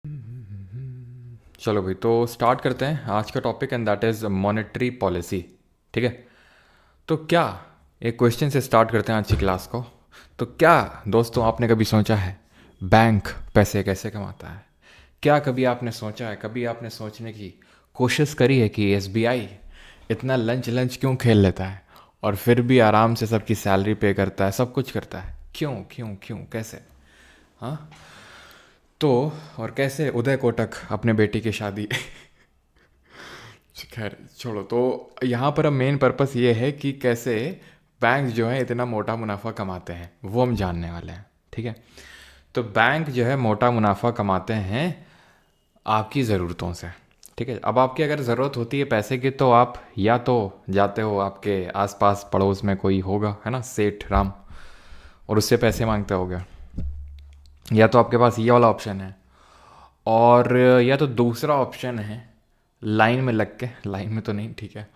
चलो भाई, तो स्टार्ट करते हैं आज का topic and that is monetary policy. ठीक है। तो क्या, एक क्वेश्चन से स्टार्ट करते हैं आज की क्लास को। तो क्या दोस्तों, आपने कभी सोचा है बैंक पैसे कैसे कमाता है? क्या कभी आपने सोचा है, कभी आपने सोचने की कोशिश करी है कि एसबीआई इतना लंच लंच क्यों खेल लेता है और फिर भी आराम से सबकी सैलरी पे करता है, सब कुछ करता है? क्यों क्यों क्यों, कैसे? हाँ। तो और कैसे उदय कोटक अपने बेटी की शादी खैर छोड़ो। तो यहाँ पर अब मेन पर्पस ये है कि कैसे बैंक जो है इतना मोटा मुनाफा कमाते हैं, वो हम जानने वाले हैं। ठीक है। तो बैंक जो है मोटा मुनाफा कमाते हैं आपकी ज़रूरतों से। ठीक है। अब आपकी अगर ज़रूरत होती है पैसे की, तो आप या तो जाते हो, आपके आसपास पड़ोस में कोई होगा, है ना, सेठ राम, और उससे पैसे मांगते होगे। या तो आपके पास ये वाला ऑप्शन है, और या तो दूसरा ऑप्शन है लाइन में लग के, लाइन में तो नहीं, ठीक है,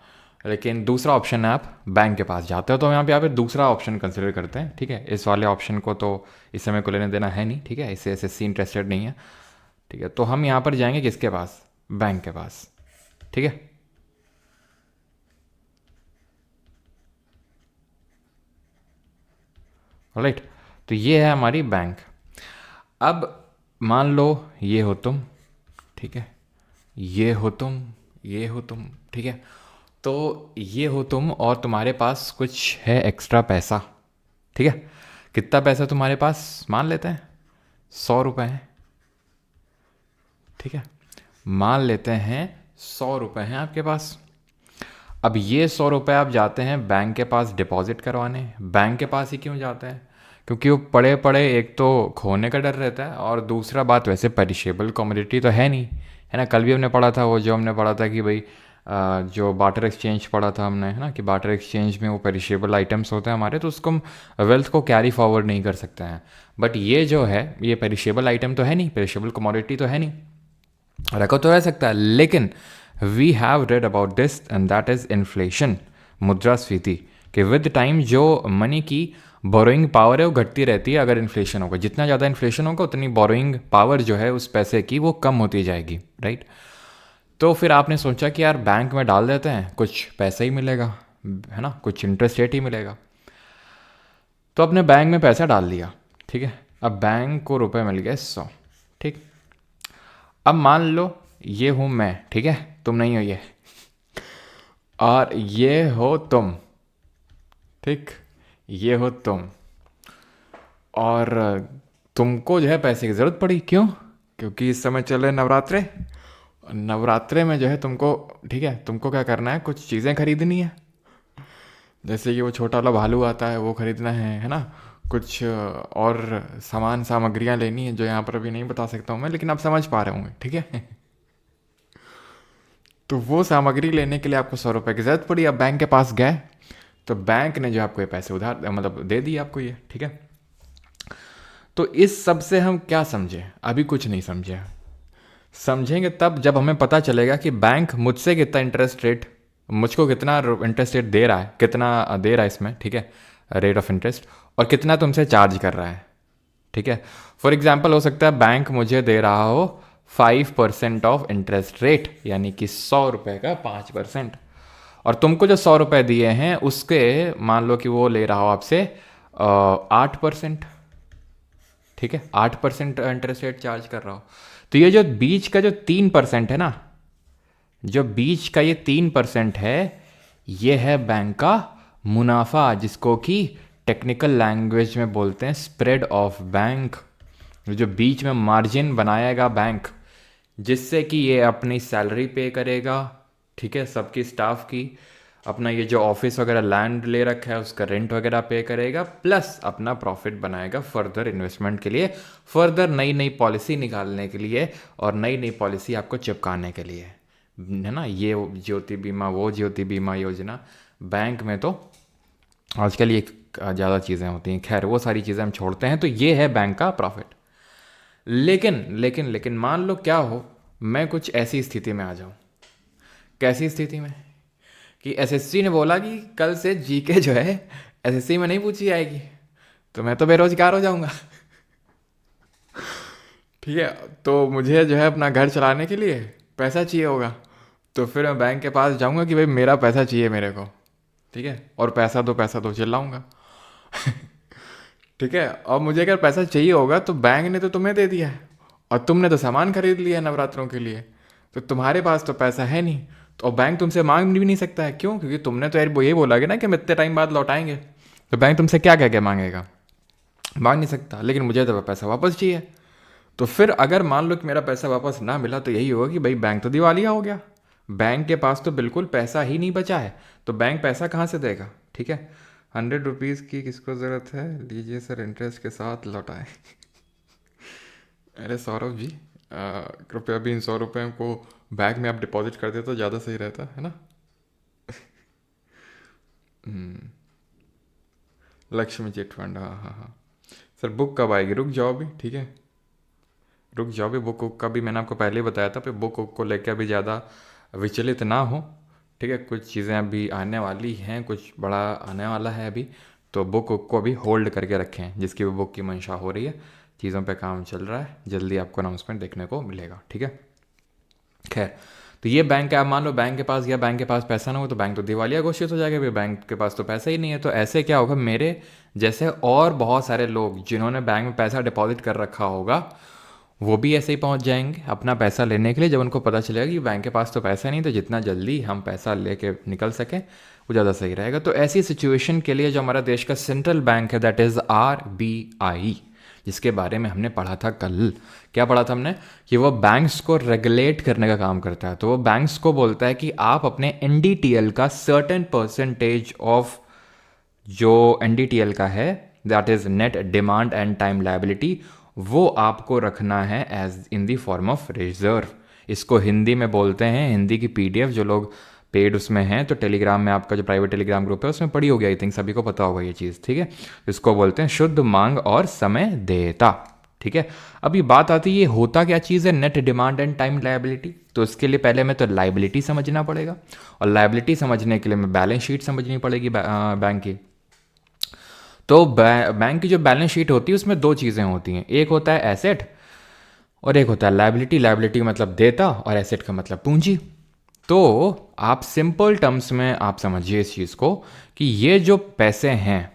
लेकिन दूसरा ऑप्शन है आप बैंक के पास जाते हो। तो यहाँ पे दूसरा ऑप्शन कंसिडर करते हैं। ठीक है। इस वाले ऑप्शन को तो इस समय को लेने देना है नहीं। ठीक है। इससे एसएससी इंटरेस्टेड नहीं है। ठीक है। तो हम यहाँ पर जाएंगे किसके पास? बैंक के पास। ठीक है। राइट। तो ये है हमारी बैंक। अब मान लो ये हो तुम। ठीक है। ये हो तुम, ये हो तुम। ठीक है। तो ये हो तुम और तुम्हारे पास कुछ है एक्स्ट्रा पैसा। ठीक है। कितना पैसा तुम्हारे पास? मान लेते हैं 100 रुपये हैं। ठीक है। मान लेते हैं 100 रुपये हैं आपके पास। अब ये 100 रुपये आप जाते हैं बैंक के पास डिपॉजिट करवाने। बैंक के पास ही क्यों जाते हैं? क्योंकि वो पड़े पड़े एक तो खोने का डर रहता है, और दूसरा बात, वैसे परिशेबल कमोडिटी तो है नहीं, है ना। कल भी हमने पढ़ा था, वो जो हमने पढ़ा था कि भाई जो बाटर एक्सचेंज पढ़ा था हमने, है ना, कि बाटर एक्सचेंज में वो पेरिशेबल आइटम्स होते हैं हमारे, तो उसको हम वेल्थ को कैरी फॉरवर्ड नहीं कर सकते हैं। बट ये जो है, ये पेरिशेबल आइटम तो है नहीं, पेरिशेबल कमोडिटी तो है नहीं, रखो तो रह सकता है। लेकिन we have read about this and that is inflation, मुद्रास्फीति, कि विद टाइम जो मनी की बोरोइंग पावर है वो घटती रहती है। अगर इन्फ्लेशन होगा, जितना ज़्यादा इन्फ्लेशन होगा उतनी बोरोइंग पावर जो है उस पैसे की वो कम होती जाएगी। राइट। तो फिर आपने सोचा कि यार बैंक में डाल देते हैं, कुछ पैसा ही मिलेगा, है ना, कुछ इंटरेस्ट रेट ही मिलेगा। तो अपने बैंक में पैसा डाल दिया। ठीक है। अब बैंक को रुपए मिल गए 100। ठीक। अब मान लो ये हूं मैं, ठीक है, तुम नहीं हो ये, और ये हो तुम। ठीक। ये हो तुम, और तुमको जो है पैसे की ज़रूरत पड़ी। क्यों? क्योंकि इस समय चल रहे नवरात्रे। नवरात्रे में जो है तुमको, ठीक है, तुमको क्या करना है, कुछ चीज़ें खरीदनी है। जैसे कि वो छोटा वाला भालू आता है, वो खरीदना है ना। कुछ और सामान सामग्रियां लेनी है, जो यहाँ पर अभी नहीं बता सकता हूँ मैं, लेकिन आप समझ पा रहे होंगे। ठीक है। तो वो सामग्री लेने के लिए आपको 100 रुपये की ज़रूरत पड़ी। अब बैंक के पास गए, तो बैंक ने जो आपको ये पैसे उधार मतलब दे दिए आपको ये। ठीक है। तो इस सब से हम क्या समझे? अभी कुछ नहीं समझे। समझेंगे तब जब हमें पता चलेगा कि बैंक मुझसे कितना इंटरेस्ट रेट, मुझको कितना इंटरेस्ट रेट दे रहा है, कितना दे रहा है इसमें। ठीक है। रेट ऑफ इंटरेस्ट, और कितना तुमसे चार्ज कर रहा है। ठीक है। फॉर एग्जाम्पल हो सकता है बैंक मुझे दे रहा हो 5% ऑफ इंटरेस्ट रेट, यानी कि 100 रुपये का 5%, और तुमको जो 100 रुपये दिए हैं उसके मान लो कि वो ले रहा हो आपसे 8%। ठीक है। 8% इंटरेस्ट रेट चार्ज कर रहा हो। तो ये जो बीच का जो 3% है ना, जो बीच का ये 3% है, ये है बैंक का मुनाफा, जिसको कि टेक्निकल लैंग्वेज में बोलते हैं स्प्रेड ऑफ बैंक। जो बीच में मार्जिन बनाएगा बैंक, जिससे कि ये अपनी सैलरी पे करेगा। ठीक है। सबकी स्टाफ की, अपना ये जो ऑफिस वगैरह लैंड ले रखा है उसका रेंट वगैरह पे करेगा, प्लस अपना प्रॉफिट बनाएगा फर्दर इन्वेस्टमेंट के लिए, फर्दर नई नई पॉलिसी निकालने के लिए, और नई नई पॉलिसी आपको चिपकाने के लिए, है ना। ये ज्योति बीमा, वो ज्योति बीमा योजना। बैंक में तो आजकल ये ज़्यादा चीज़ें होती हैं। खैर वो सारी चीज़ें हम छोड़ते हैं। तो ये है बैंक का प्रॉफिट। लेकिन लेकिन लेकिन मान लो क्या हो, मैं कुछ ऐसी स्थिति में आ जाऊं। कैसी स्थिति में? कि एसएससी ने बोला कि कल से जीके जो है एसएससी में नहीं पूछी जाएगी, तो मैं तो बेरोजगार हो जाऊंगा। ठीक है। तो मुझे जो है अपना घर चलाने के लिए पैसा चाहिए होगा, तो फिर मैं बैंक के पास जाऊंगा कि भाई मेरा पैसा चाहिए मेरे को, ठीक है, और पैसा दो चिल्लाऊंगा। ठीक है। और मुझे अगर पैसा चाहिए होगा तो बैंक ने तो तुम्हें दे दिया है, और तुमने तो सामान खरीद लिया है नवरात्रों के लिए, तो तुम्हारे पास तो पैसा है नहीं। तो बैंक तुमसे मांग भी नहीं सकता है, क्यों? क्योंकि तुमने तो यार वो ये बोला कि ना कि हम इतने टाइम बाद लौटाएंगे, तो बैंक तुमसे क्या कह के मांगेगा? मांग नहीं सकता। लेकिन मुझे तो पैसा वापस चाहिए। तो फिर अगर मान लो कि मेरा पैसा वापस ना मिला, तो यही होगा कि भाई बैंक तो दिवालिया हो गया, बैंक के पास तो बिल्कुल पैसा ही नहीं बचा है, तो बैंक पैसा कहाँ से देगा? ठीक है। 100 रुपीज़ की किसको ज़रूरत है, लीजिए सर इंटरेस्ट के साथ लौटाए। अरे सौरभ जी, कृपया भी इन 100 रुपये को बैंक में आप डिपॉजिट कर दे तो ज़्यादा सही रहता है ना। लक्ष्मी चिट फंड, हाँ हाँ हाँ। सर बुक कब आएगी? रुक जाओ भी, ठीक है, रुक जाओ भी। बुक बुक का भी मैंने आपको पहले ही बताया था, फिर बुक बुक को लेकर अभी ज़्यादा विचलित ना हो, ठीक है। कुछ चीज़ें अभी आने वाली हैं, कुछ बड़ा आने वाला है अभी, तो बुक बुक को अभी होल्ड करके रखें, जिसकी भी बुक की मंशा हो रही है, चीज़ों पे काम चल रहा है, जल्दी आपको अनाउंसमेंट देखने को मिलेगा, ठीक है। खैर, तो ये बैंक है, आप मान लो बैंक के पास गया, बैंक के पास पैसा ना हो तो बैंक तो दिवालिया घोषित हो जाएगा, भाई बैंक के पास तो पैसा ही नहीं है। तो ऐसे क्या होगा, मेरे जैसे और बहुत सारे लोग जिन्होंने बैंक में पैसा डिपॉजिट कर रखा होगा, वो भी ऐसे ही पहुंच जाएंगे अपना पैसा लेने के लिए, जब उनको पता चलेगा कि बैंक के पास तो पैसा नहीं, तो जितना जल्दी हम पैसा लेके निकल सकें वो ज़्यादा सही रहेगा। तो ऐसी सिचुएशन के लिए जो हमारा देश का सेंट्रल बैंक है, दैट इज़ RBI, जिसके बारे में हमने पढ़ा था कल, क्या पढ़ा था हमने, कि वो बैंक्स को रेगुलेट करने का काम करता है। तो वो बैंक्स को बोलता है कि आप अपने NDTL का सर्टेन परसेंटेज ऑफ, जो NDTL का है, that is net demand and time liability, वो आपको रखना है as in the form of reserve. इसको हिंदी में बोलते हैं, हिंदी की PDF जो लोग पेड उसमें हैं, तो टेलीग्राम में आपका जो प्राइवेट टेलीग्राम ग्रुप है उसमें पड़ी होगी, आई थिंक सभी को पता होगा ये चीज़, ठीक है। इसको बोलते हैं शुद्ध मांग और समय देयता, ठीक है। अभी बात आती है ये होता क्या चीज़ है, net demand and time liability. तो इसके लिए पहले हमें तो लायबिलिटी समझना पड़ेगा, और लायबिलिटी समझने के लिए हमें बैलेंस शीट समझनी पड़ेगी बैंक की। तो बैंक की जो बैलेंस शीट होती है उसमें दो चीज़ें होती हैं, एक होता है एसेट और एक होता है लायबिलिटी। लायबिलिटी का मतलब देता और एसेट का मतलब पूंजी। तो आप सिंपल टर्म्स में आप समझिए इस चीज़ को कि ये जो पैसे हैं,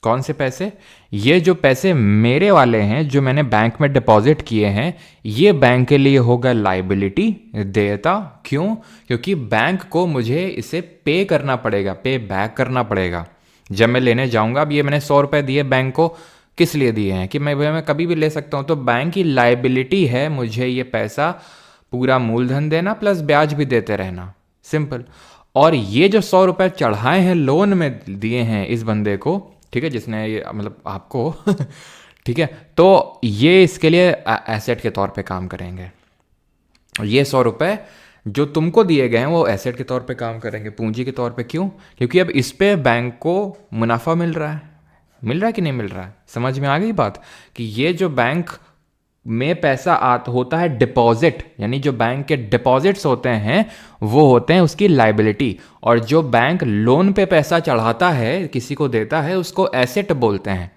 कौन से पैसे, ये जो पैसे मेरे वाले हैं जो मैंने बैंक में डिपॉजिट किए हैं, ये बैंक के लिए होगा लायबिलिटी, देयता। क्यों? क्योंकि बैंक को मुझे इसे पे करना पड़ेगा, पे बैक करना पड़ेगा जब मैं लेने जाऊंगा। अब ये मैंने 100 रुपये दिए बैंक को, किस लिए दिए हैं कि मैं कभी भी ले सकता हूँ, तो बैंक की लायबिलिटी है मुझे ये पैसा पूरा मूलधन देना प्लस ब्याज भी देते रहना, सिंपल। और ये जो 100 रुपये चढ़ाए हैं लोन में दिए हैं इस बंदे को, ठीक है, जिसने ये मतलब आपको ठीक है, तो ये इसके लिए एसेट के तौर पे काम करेंगे। ये 100 रुपये जो तुमको दिए गए हैं वो एसेट के तौर पे काम करेंगे, पूंजी के तौर पे। क्यों? क्योंकि अब इस पे बैंक को मुनाफा मिल रहा है, मिल रहा है कि नहीं मिल रहा है? समझ में आ गई बात कि ये जो बैंक में पैसा होता है डिपॉजिट, यानी जो बैंक के डिपॉजिट्स होते हैं वो होते हैं उसकी लायबिलिटी, और जो बैंक लोन पे पैसा चढ़ाता है किसी को देता है उसको एसेट बोलते हैं।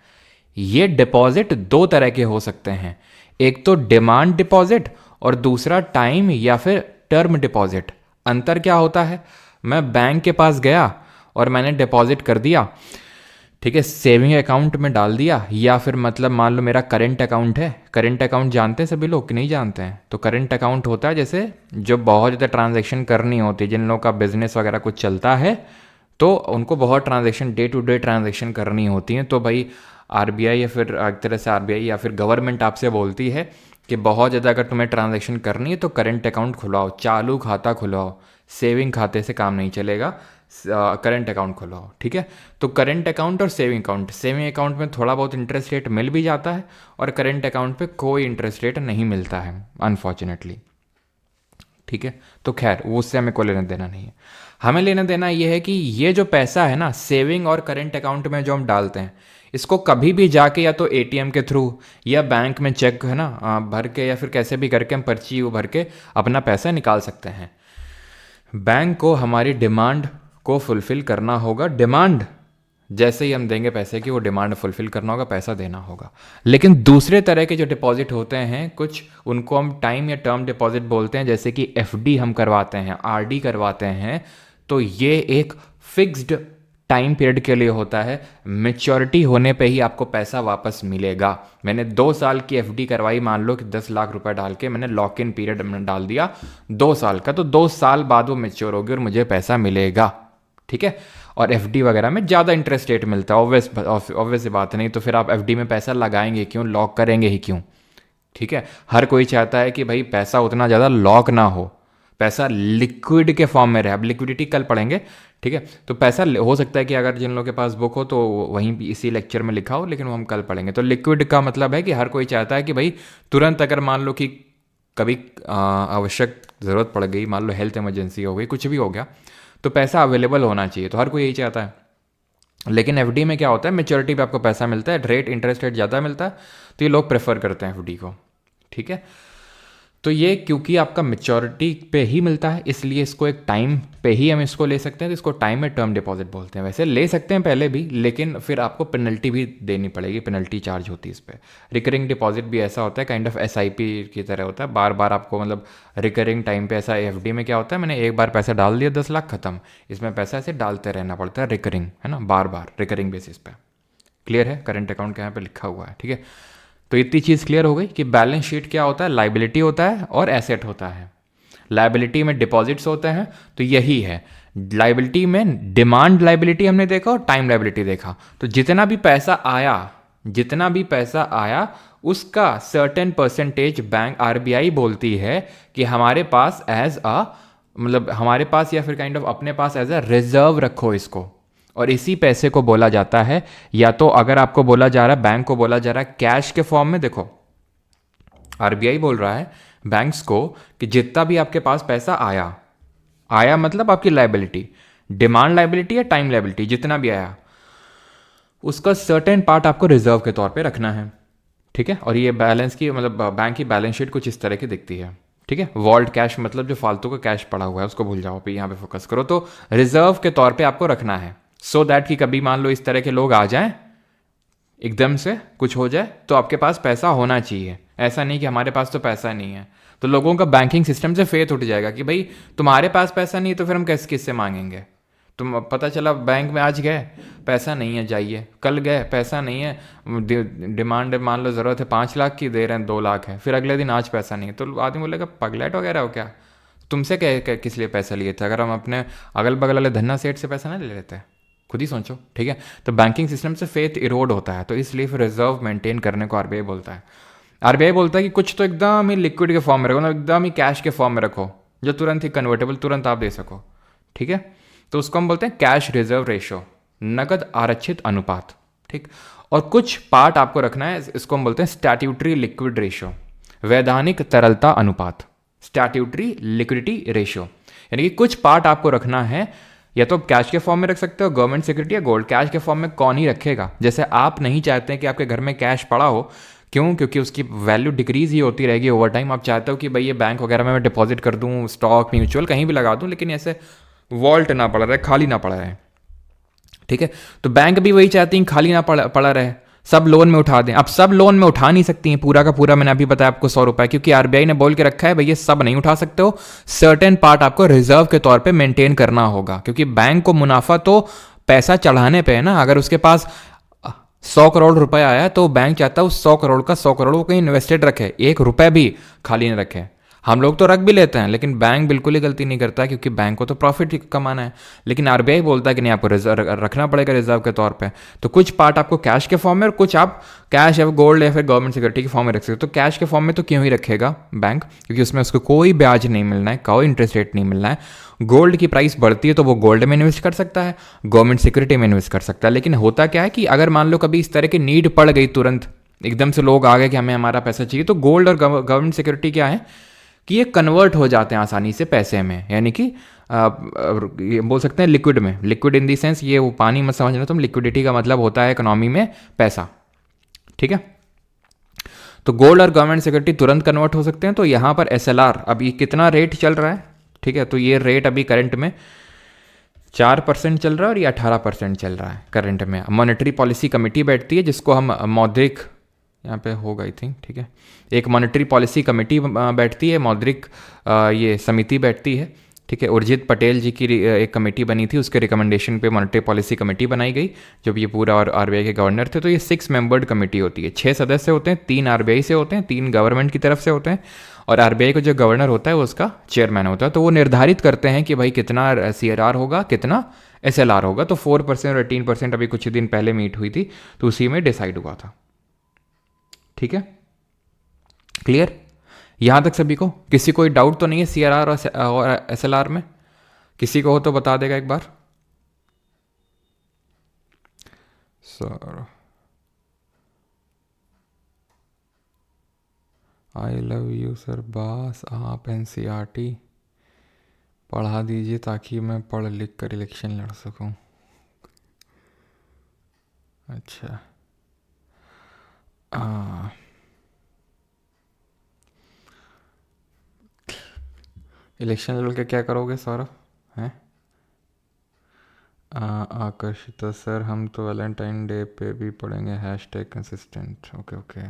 ये डिपॉजिट दो तरह के हो सकते हैं, एक तो डिमांड डिपॉजिट और दूसरा टाइम या फिर टर्म डिपॉजिट। अंतर क्या होता है, मैं बैंक के पास गया और मैंने डिपॉजिट कर दिया, ठीक है, सेविंग अकाउंट में डाल दिया, या फिर मतलब मान लो मेरा करंट अकाउंट है। करंट अकाउंट जानते हैं सभी लोग कि नहीं जानते हैं? तो करंट अकाउंट होता है जैसे जो बहुत ज़्यादा ट्रांजैक्शन करनी होती है, जिन लोगों का बिजनेस वगैरह कुछ चलता है तो उनको बहुत transaction, day to day transaction करनी होती हैं। तो भाई RBI या फिर एक तरह से RBI या फिर गवर्नमेंट आपसे बोलती है कि बहुत ज़्यादा अगर तुम्हें ट्रांजैक्शन करनी है तो करंट अकाउंट खुलवाओ, चालू खाता खुलवाओ, सेविंग खाते से काम नहीं चलेगा, करंट अकाउंट खुलवाओ, ठीक है। तो करंट अकाउंट और सेविंग अकाउंट, सेविंग अकाउंट में थोड़ा बहुत इंटरेस्ट रेट मिल भी जाता है और करंट अकाउंट पे कोई इंटरेस्ट रेट नहीं मिलता है अनफॉर्चुनेटली, ठीक है। तो खैर उससे हमें कोई लेना देना नहीं है। हमें लेना देना ये है कि ये जो पैसा है ना सेविंग और करंट अकाउंट में जो हम डालते हैं, इसको कभी भी जाके या तो ATM के थ्रू या बैंक में चेक है ना भर के या फिर कैसे भी करके हम पर्ची वो भर के अपना पैसा निकाल सकते हैं। बैंक को हमारी डिमांड को फुलफिल करना होगा। डिमांड जैसे ही हम देंगे पैसे की वो डिमांड फुलफिल करना होगा, पैसा देना होगा। लेकिन दूसरे तरह के जो डिपॉजिट होते हैं कुछ, उनको हम टाइम या टर्म डिपॉजिट बोलते हैं, जैसे कि एफडी हम करवाते हैं, आरडी करवाते हैं। तो ये एक फिक्स्ड टाइम पीरियड के लिए होता है, मेच्योरिटी होने पे ही आपको पैसा वापस मिलेगा। मैंने 2 साल की एफडी करवाई, मान लो कि 10 लाख रुपए डाल के मैंने लॉक इन पीरियड में डाल दिया 2 साल का, तो 2 साल बाद वो मेच्योर होगी और मुझे पैसा मिलेगा, ठीक है। और एफडी वगैरह में ज़्यादा इंटरेस्ट रेट मिलता है, ऑब्वियस बात नहीं, तो फिर आप एफडी में पैसा लगाएंगे क्यों, लॉक करेंगे ही क्यों, ठीक है। हर कोई चाहता है कि भाई पैसा उतना ज़्यादा लॉक ना हो, पैसा लिक्विड के फॉर्म में रहे। अब लिक्विडिटी कल पढ़ेंगे, ठीक है। तो पैसा हो सकता है कि अगर जिन लोगों के पास बुक हो तो वहीं भी इसी लेक्चर में लिखा हो, लेकिन वो हम कल पढ़ेंगे। तो लिक्विड का मतलब है कि हर कोई चाहता है कि भाई तुरंत, अगर मान लो कि कभी आवश्यक ज़रूरत पड़ गई, मान लो हेल्थ इमरजेंसी हो गई, कुछ भी हो गया, तो पैसा अवेलेबल होना चाहिए, तो हर कोई यही चाहता है। लेकिन एफडी में क्या होता है, मेच्योरिटी पे आपको पैसा मिलता है, रेट इंटरेस्ट रेट ज़्यादा मिलता है, तो ये लोग प्रेफर करते हैं एफडी को, ठीक है। तो ये क्योंकि आपका मेच्योरिटी पे ही मिलता है, इसलिए इसको एक टाइम पे ही हम इसको ले सकते हैं, तो इसको टाइम में टर्म डिपॉजिट बोलते हैं। वैसे ले सकते हैं पहले भी, लेकिन फिर आपको पेनल्टी भी देनी पड़ेगी, पेनल्टी चार्ज होती है इस पर। रिकरिंग डिपॉजिट भी ऐसा होता है, काइंड ऑफ एसआईपी की तरह होता है, बार बार आपको मतलब रिकरिंग टाइम पे। ऐसा एफडी में क्या होता है, मैंने एक बार पैसा डाल दिया 10 लाख खत्म, इसमें पैसा ऐसे डालते रहना पड़ता है, रिकरिंग है ना, बार बार रिकरिंग बेसिस पे। क्लियर है, करंट अकाउंट के यहाँ पे लिखा हुआ है, ठीक है। तो इतनी चीज़ क्लियर हो गई कि बैलेंस शीट क्या होता है, लाइबिलिटी होता है और एसेट होता है। लाइबिलिटी में डिपॉजिट्स होते हैं, तो यही है। लाइबिलिटी में डिमांड लाइबिलिटी हमने देखा और टाइम लाइबिलिटी देखा। तो जितना भी पैसा आया उसका सर्टेन परसेंटेज बैंक आरबीआई बोलती है कि हमारे पास मतलब हमारे पास, या फिर काइंड ऑफ अपने पास एज अ रिजर्व रखो इसको। और इसी पैसे को बोला जाता है, या तो अगर आपको बोला जा रहा है, बैंक को बोला जा रहा है कैश के फॉर्म में, देखो आरबीआई बोल रहा है बैंक्स को कि जितना भी आपके पास पैसा आया मतलब आपकी लाइबिलिटी, डिमांड लाइबिलिटी या टाइम लाइबिलिटी, जितना भी आया उसका सर्टेन पार्ट आपको रिजर्व के तौर पे रखना है, ठीक है। और ये बैलेंस की मतलब बैंक की बैलेंस शीट कुछ इस तरह की दिखती है, ठीक है। वॉल्ट कैश मतलब जो फालतू का कैश पड़ा हुआ है उसको भूल जाओ, पे यहाँ पे फोकस करो। तो रिजर्व के तौर पे आपको रखना है, सो दैट कि कभी मान लो इस तरह के लोग आ जाएं, एकदम से कुछ हो जाए, तो आपके पास पैसा होना चाहिए। ऐसा नहीं कि हमारे पास तो पैसा नहीं है, तो लोगों का बैंकिंग सिस्टम से फेथ उठ जाएगा कि भाई तुम्हारे पास पैसा नहीं है तो फिर हम किससे मांगेंगे। तुम पता चला बैंक में आज गए, पैसा नहीं है, जाइए, कल गए, पैसा नहीं है, डिमांड मान लो ज़रूरत है 5 लाख की, दे रहे हैं 2 लाख है, फिर अगले दिन आज पैसा नहीं है, तो आदमी बोलेगा पगलेट वगैरह हो क्या, तुमसे किस लिए पैसा लिए थे, अगर हम अपने अगल बगल वाले धन्ना सेठ से पैसा नहीं ले लेते, खुद ही सोचो, ठीक है। तो बैंकिंग सिस्टम से फेथ इरोड होता है, तो इसलिए फिर रिजर्व मेंटेन करने को आरबीआई बोलता है। आरबीआई बोलता है कि कुछ तो एकदम ही लिक्विड के फॉर्म में रखो ना, एकदम ही कैश के फॉर्म में रखो, जो तुरंत ही कन्वर्टेबल, तुरंत आप दे सको, ठीक है। तो उसको हम बोलते हैं कैश रिजर्व रेशो, नकद आरक्षित अनुपात, ठीक। और कुछ पार्ट आपको रखना है, इसको हम बोलते हैं स्टैट्यूटरी लिक्विड रेशो, वैधानिक तरलता अनुपात, स्टैट्यूटरी लिक्विडिटी रेशो। यानी कि कुछ पार्ट आपको रखना है, या तो कैश के फॉर्म में रख सकते हो, गवर्नमेंट सिक्योरिटी या गोल्ड। कैश के फॉर्म में कौन ही रखेगा, जैसे आप नहीं चाहते हैं कि आपके घर में कैश पड़ा हो, क्यों, क्योंकि उसकी वैल्यू डिक्रीज ही होती रहेगी ओवर टाइम। आप चाहते हो कि भाई ये बैंक वगैरह में मैं डिपॉजिट कर दूं, स्टॉक म्यूचुअल कहीं भी लगा दूं, लेकिन ऐसे वॉल्ट ना पड़ा रहे, खाली ना पड़ा रहे, ठीक है। तो बैंक भी वही चाहती हैं खाली ना पड़ा रहे, सब लोन में उठा दें। अब सब लोन में उठा नहीं सकती हैं पूरा का पूरा, मैंने अभी बताया आपको 100 रुपए, क्योंकि आरबीआई ने बोल के रखा है भैया सब नहीं उठा सकते हो, सर्टेन पार्ट आपको रिजर्व के तौर पे मेंटेन करना होगा, क्योंकि बैंक को मुनाफा तो पैसा चढ़ाने पे है ना। अगर उसके पास 100 करोड़ रुपए आया तो बैंक चाहता है उस 100 करोड़ का 100 करोड़ को कहीं इन्वेस्टेड रखे, 1 रुपए भी खाली न रखे। हम लोग तो रख भी लेते हैं, लेकिन बैंक बिल्कुल ही गलती नहीं करता, क्योंकि बैंक को तो प्रॉफिट कमाना है। लेकिन आरबीआई बोलता है कि नहीं, आपको रिजर्व रखना पड़ेगा रिजर्व के तौर पे। तो कुछ पार्ट आपको कैश के फॉर्म में, और कुछ आप कैश या गोल्ड या फिर गवर्नमेंट सिक्योरिटी के फॉर्म में रख सकते हो। तो कैश के फॉर्म में तो क्यों ही रखेगा बैंक, क्योंकि उसमें उसको कोई ब्याज नहीं मिलना है, कोई इंटरेस्ट रेट नहीं मिलना है। गोल्ड की प्राइस बढ़ती है तो वो गोल्ड में इन्वेस्ट कर सकता है, गवर्नमेंट सिक्योरिटी में इन्वेस्ट कर सकता है। लेकिन होता क्या है कि अगर मान लो कभी इस तरह की नीड पड़ गई, तुरंत एकदम से लोग आ गए कि हमें हमारा पैसा चाहिए, तो गोल्ड और गवर्नमेंट सिक्योरिटी क्या है कि ये कन्वर्ट हो जाते हैं आसानी से पैसे में, यानी कि ये बोल सकते हैं लिक्विड में। लिक्विड इन दी सेंस ये वो पानी मत समझना तुम, लिक्विडिटी का मतलब होता है इकोनॉमी में पैसा, ठीक है। तो गोल्ड और गवर्नमेंट सिक्योरिटी तुरंत कन्वर्ट हो सकते हैं। तो यहाँ पर एसएलआर अभी कितना रेट चल रहा है, ठीक है। तो ये रेट अभी करंट में 4% चल रहा है और ये 18% चल रहा है करंट में। मॉनेटरी पॉलिसी कमेटी बैठती है जिसको हम मौद्रिक, यहाँ पे होगा आई थिंक, ठीक है, एक मॉनेटरी पॉलिसी कमेटी बैठती है, मौद्रिक ये समिति बैठती है, ठीक है। उर्जित पटेल जी की एक कमेटी बनी थी, उसके रिकमेंडेशन पे मॉनेटरी पॉलिसी कमेटी बनाई गई जब ये पूरा और आरबीआई के गवर्नर थे। तो ये 6 मेंबर्ड कमेटी होती है, 6 सदस्य होते हैं, 3 आरबीआई से होते हैं, 3 गवर्नमेंट की तरफ से होते हैं, और आरबीआई का जो गवर्नर होता है वो उसका चेयरमैन होता है। तो वो निर्धारित करते हैं कि भाई कितना सीआरआर होगा, कितना एसएलआर होगा। तो 4% और 18% अभी कुछ दिन पहले मीट हुई थी, तो उसी में डिसाइड हुआ था, ठीक है। क्लियर यहां तक सभी को? किसी कोई डाउट तो नहीं है सीआरआर और एसएलआर में? किसी को हो तो बता देगा एक बार। Sir I love you sir, बस आप एनसीईआरटी पढ़ा दीजिए ताकि मैं पढ़ लिख कर इलेक्शन लड़ सकूं। अच्छा इलेक्शन लड़ के क्या करोगे सौरभ? हैं? आकर्षित सर, हम तो वैलेंटाइन डे पे भी पढ़ेंगे हैशटैग कंसिस्टेंट। ओके ओके,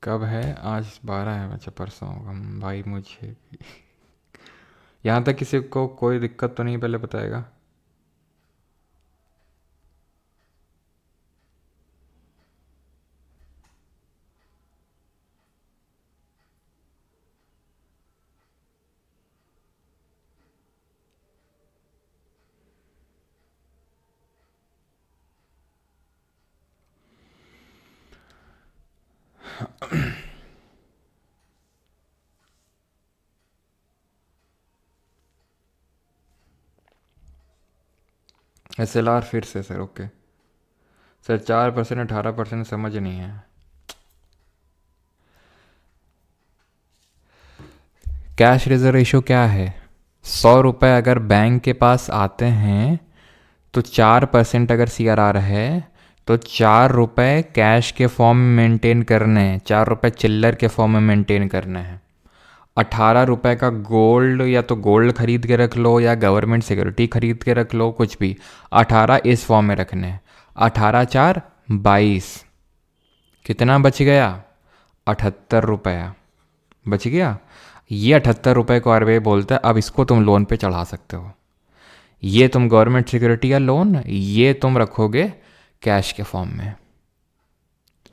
कब है? आज 12 है, बच्चा परसों होगा भाई। मुझे भी यहाँ तक किसी को कोई दिक्कत तो नहीं, पहले बताएगा। एसएलआर फिर से सर? ओके सर, 4%, 18% समझ नहीं है। कैश रिजर्व रेशो क्या है? 100 रुपये अगर बैंक के पास आते हैं तो 4% अगर सीआरआर है तो 4 रुपये कैश के फॉर्म में मेंटेन करने हैं, 4 रुपये चिल्लर के फॉर्म में मेंटेन करने हैं। 18 रुपये का गोल्ड, या तो गोल्ड खरीद के रख लो या गवर्नमेंट सिक्योरिटी खरीद के रख लो, कुछ भी। 18 इस फॉर्म में रखने हैं। 18 4 22, कितना बच गया? 78 रुपया बच गया। ये 78 रुपये को आरबीआई बोलता है अब इसको तुम लोन पे चढ़ा सकते हो। ये तुम गवर्नमेंट सिक्योरिटी या लोन, ये तुम रखोगे कैश के फॉर्म में,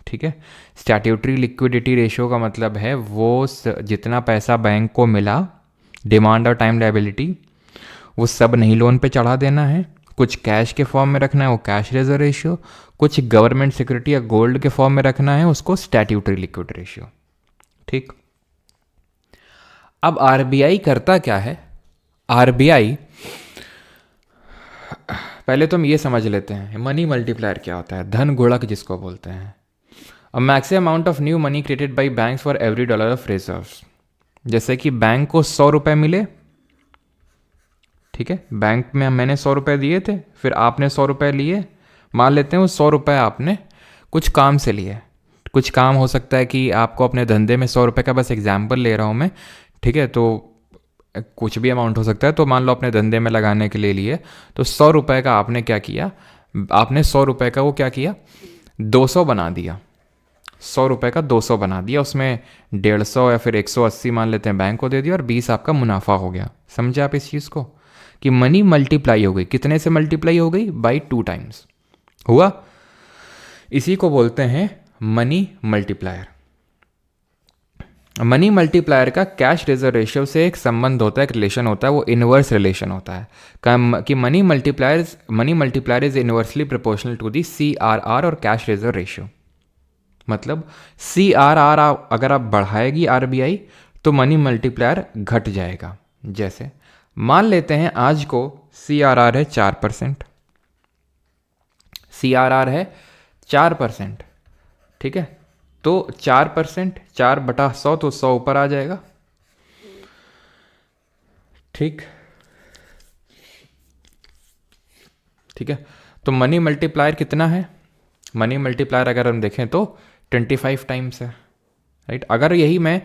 ठीक है। स्टैट्यूटरी लिक्विडिटी रेशियो का मतलब है वो जितना पैसा बैंक को मिला, डिमांड और टाइम लायबिलिटी, वो सब नहीं लोन पे चढ़ा देना है, कुछ कैश के फॉर्म में रखना है, वो कैश रिजर्व रेशियो, कुछ गवर्नमेंट सिक्योरिटी या गोल्ड के फॉर्म में रखना है, उसको स्टैट्यूटरी लिक्विड रेशियो, ठीक। अब आरबीआई करता क्या है? आरबीआई, पहले तो हम ये समझ लेते हैं मनी मल्टीप्लायर क्या होता है, धन गुणक जिसको बोलते हैं। A maximum amount of new money created by banks for every dollar of reserves. जैसे कि बैंक को 100 रुपये मिले, ठीक है, बैंक में मैंने 100 रुपये दिए थे, फिर आपने 100 रुपये लिए, मान लेते हैं वो 100 रुपये आपने कुछ काम से लिए। कुछ काम हो सकता है कि आपको अपने धंधे में 100 रुपये का, बस एग्जाम्पल ले रहा हूँ मैं, ठीक है, तो कुछ भी अमाउंट हो सकता है। तो मान लो अपने धंधे में लगाने के लिए लिए, तो 100 रुपये का आपने क्या किया, आपने 100 रुपये का वो क्या किया, 200 बना दिया। 100 रुपये का 200 बना दिया, उसमें 150 या फिर 180 मान लेते हैं बैंक को दे दिया, और 20 आपका मुनाफा हो गया। समझे आप इस चीज़ को कि मनी मल्टीप्लाई हो गई, कितने से मल्टीप्लाई हो गई? बाई 2 टाइम्स हुआ। इसी को बोलते हैं मनी मल्टीप्लायर। मनी मल्टीप्लायर का कैश रिजर्व रेशियो से एक संबंध होता है, एक रिलेशन होता है, वो इनवर्स रिलेशन होता है कि money multiplier is inversely proportional to the CRR और कैश रिजर्व रेशियो। मतलब सीआरआर अगर आप बढ़ाएगी आरबीआई तो मनी मल्टीप्लायर घट जाएगा। जैसे मान लेते हैं आज को सीआरआर है 4%, सीआरआर है 4%, ठीक है, तो 4%, 4/100, तो 100 ऊपर आ जाएगा, ठीक, ठीक है। तो मनी मल्टीप्लायर कितना है? मनी मल्टीप्लायर अगर हम देखें तो 25 टाइम्स है, राइट। अगर यही मैं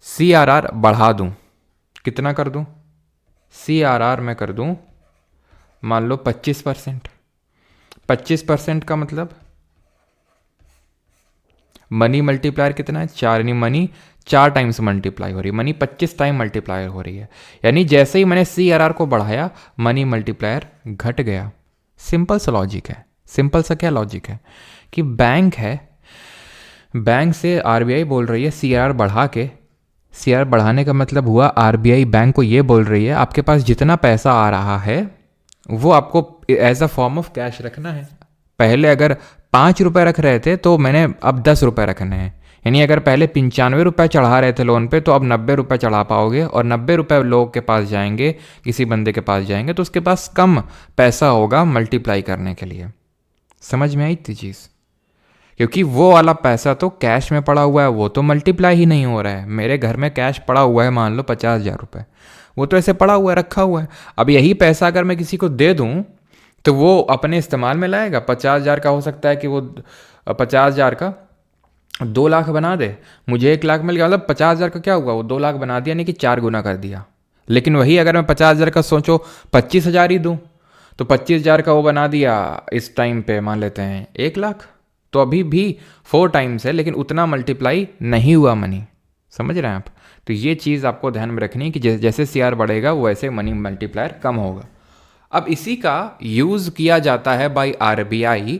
सीआरआर बढ़ा दूं, कितना कर दूं? सीआरआर मैं कर दूं मान लो 25%। 25% का मतलब मनी मल्टीप्लायर कितना है, 4, यानी मनी 4 टाइम्स मल्टीप्लाई हो रही है, मनी 25 टाइम मल्टीप्लाई हो रही है। यानी जैसे ही मैंने CRR को बढ़ाया मनी मल्टीप्लायर घट गया। सिंपल सा लॉजिक है। सिंपल सा क्या लॉजिक है कि बैंक है, बैंक से RBI बोल रही है CRR बढ़ा के, CRR बढ़ाने का मतलब हुआ RBI बैंक को ये बोल रही है आपके पास जितना पैसा आ रहा है वो आपको as a form of cash रखना है। पहले अगर 5 रुपये रख रहे थे तो मैंने अब 10 रुपये रखने हैं। यानी अगर पहले 95 रुपये चढ़ा रहे थे लोन पे तो अब 90 रुपये चढ़ा पाओगे, और 90 रुपये लोग के पास जाएंगे, किसी बंदे के पास जाएंगे तो उसके पास कम पैसा होगा मल्टीप्लाई करने के लिए। समझ में आई थी चीज़? क्योंकि वो वाला पैसा तो कैश में पड़ा हुआ है, वो तो मल्टीप्लाई ही नहीं हो रहा है। मेरे घर में कैश पड़ा हुआ है मान लो 50,000 रुपये, वो तो ऐसे पड़ा हुआ है, रखा हुआ है। अब यही पैसा अगर मैं किसी को दे दूँ तो वो अपने इस्तेमाल में लाएगा। 50,000 का हो सकता है कि वो 50,000 का 2 लाख बना दे, मुझे 1 लाख मिल गया, मतलब 50,000 का क्या हुआ, वो 2 लाख बना दिया, नहीं कि 4 गुना कर दिया। लेकिन वही अगर मैं 50,000 का सोचो 25,000 ही दूँ तो 25,000 का वो बना दिया इस टाइम पे मान लेते हैं 1 लाख, तो अभी भी 4 टाइम्स है लेकिन उतना मल्टीप्लाई नहीं हुआ मनी। समझ रहे हैं आप? तो ये चीज़ आपको ध्यान में रखनी है कि जैसे CR बढ़ेगा वैसे मनी मल्टीप्लायर कम होगा। अब इसी का यूज़ किया जाता है by RBI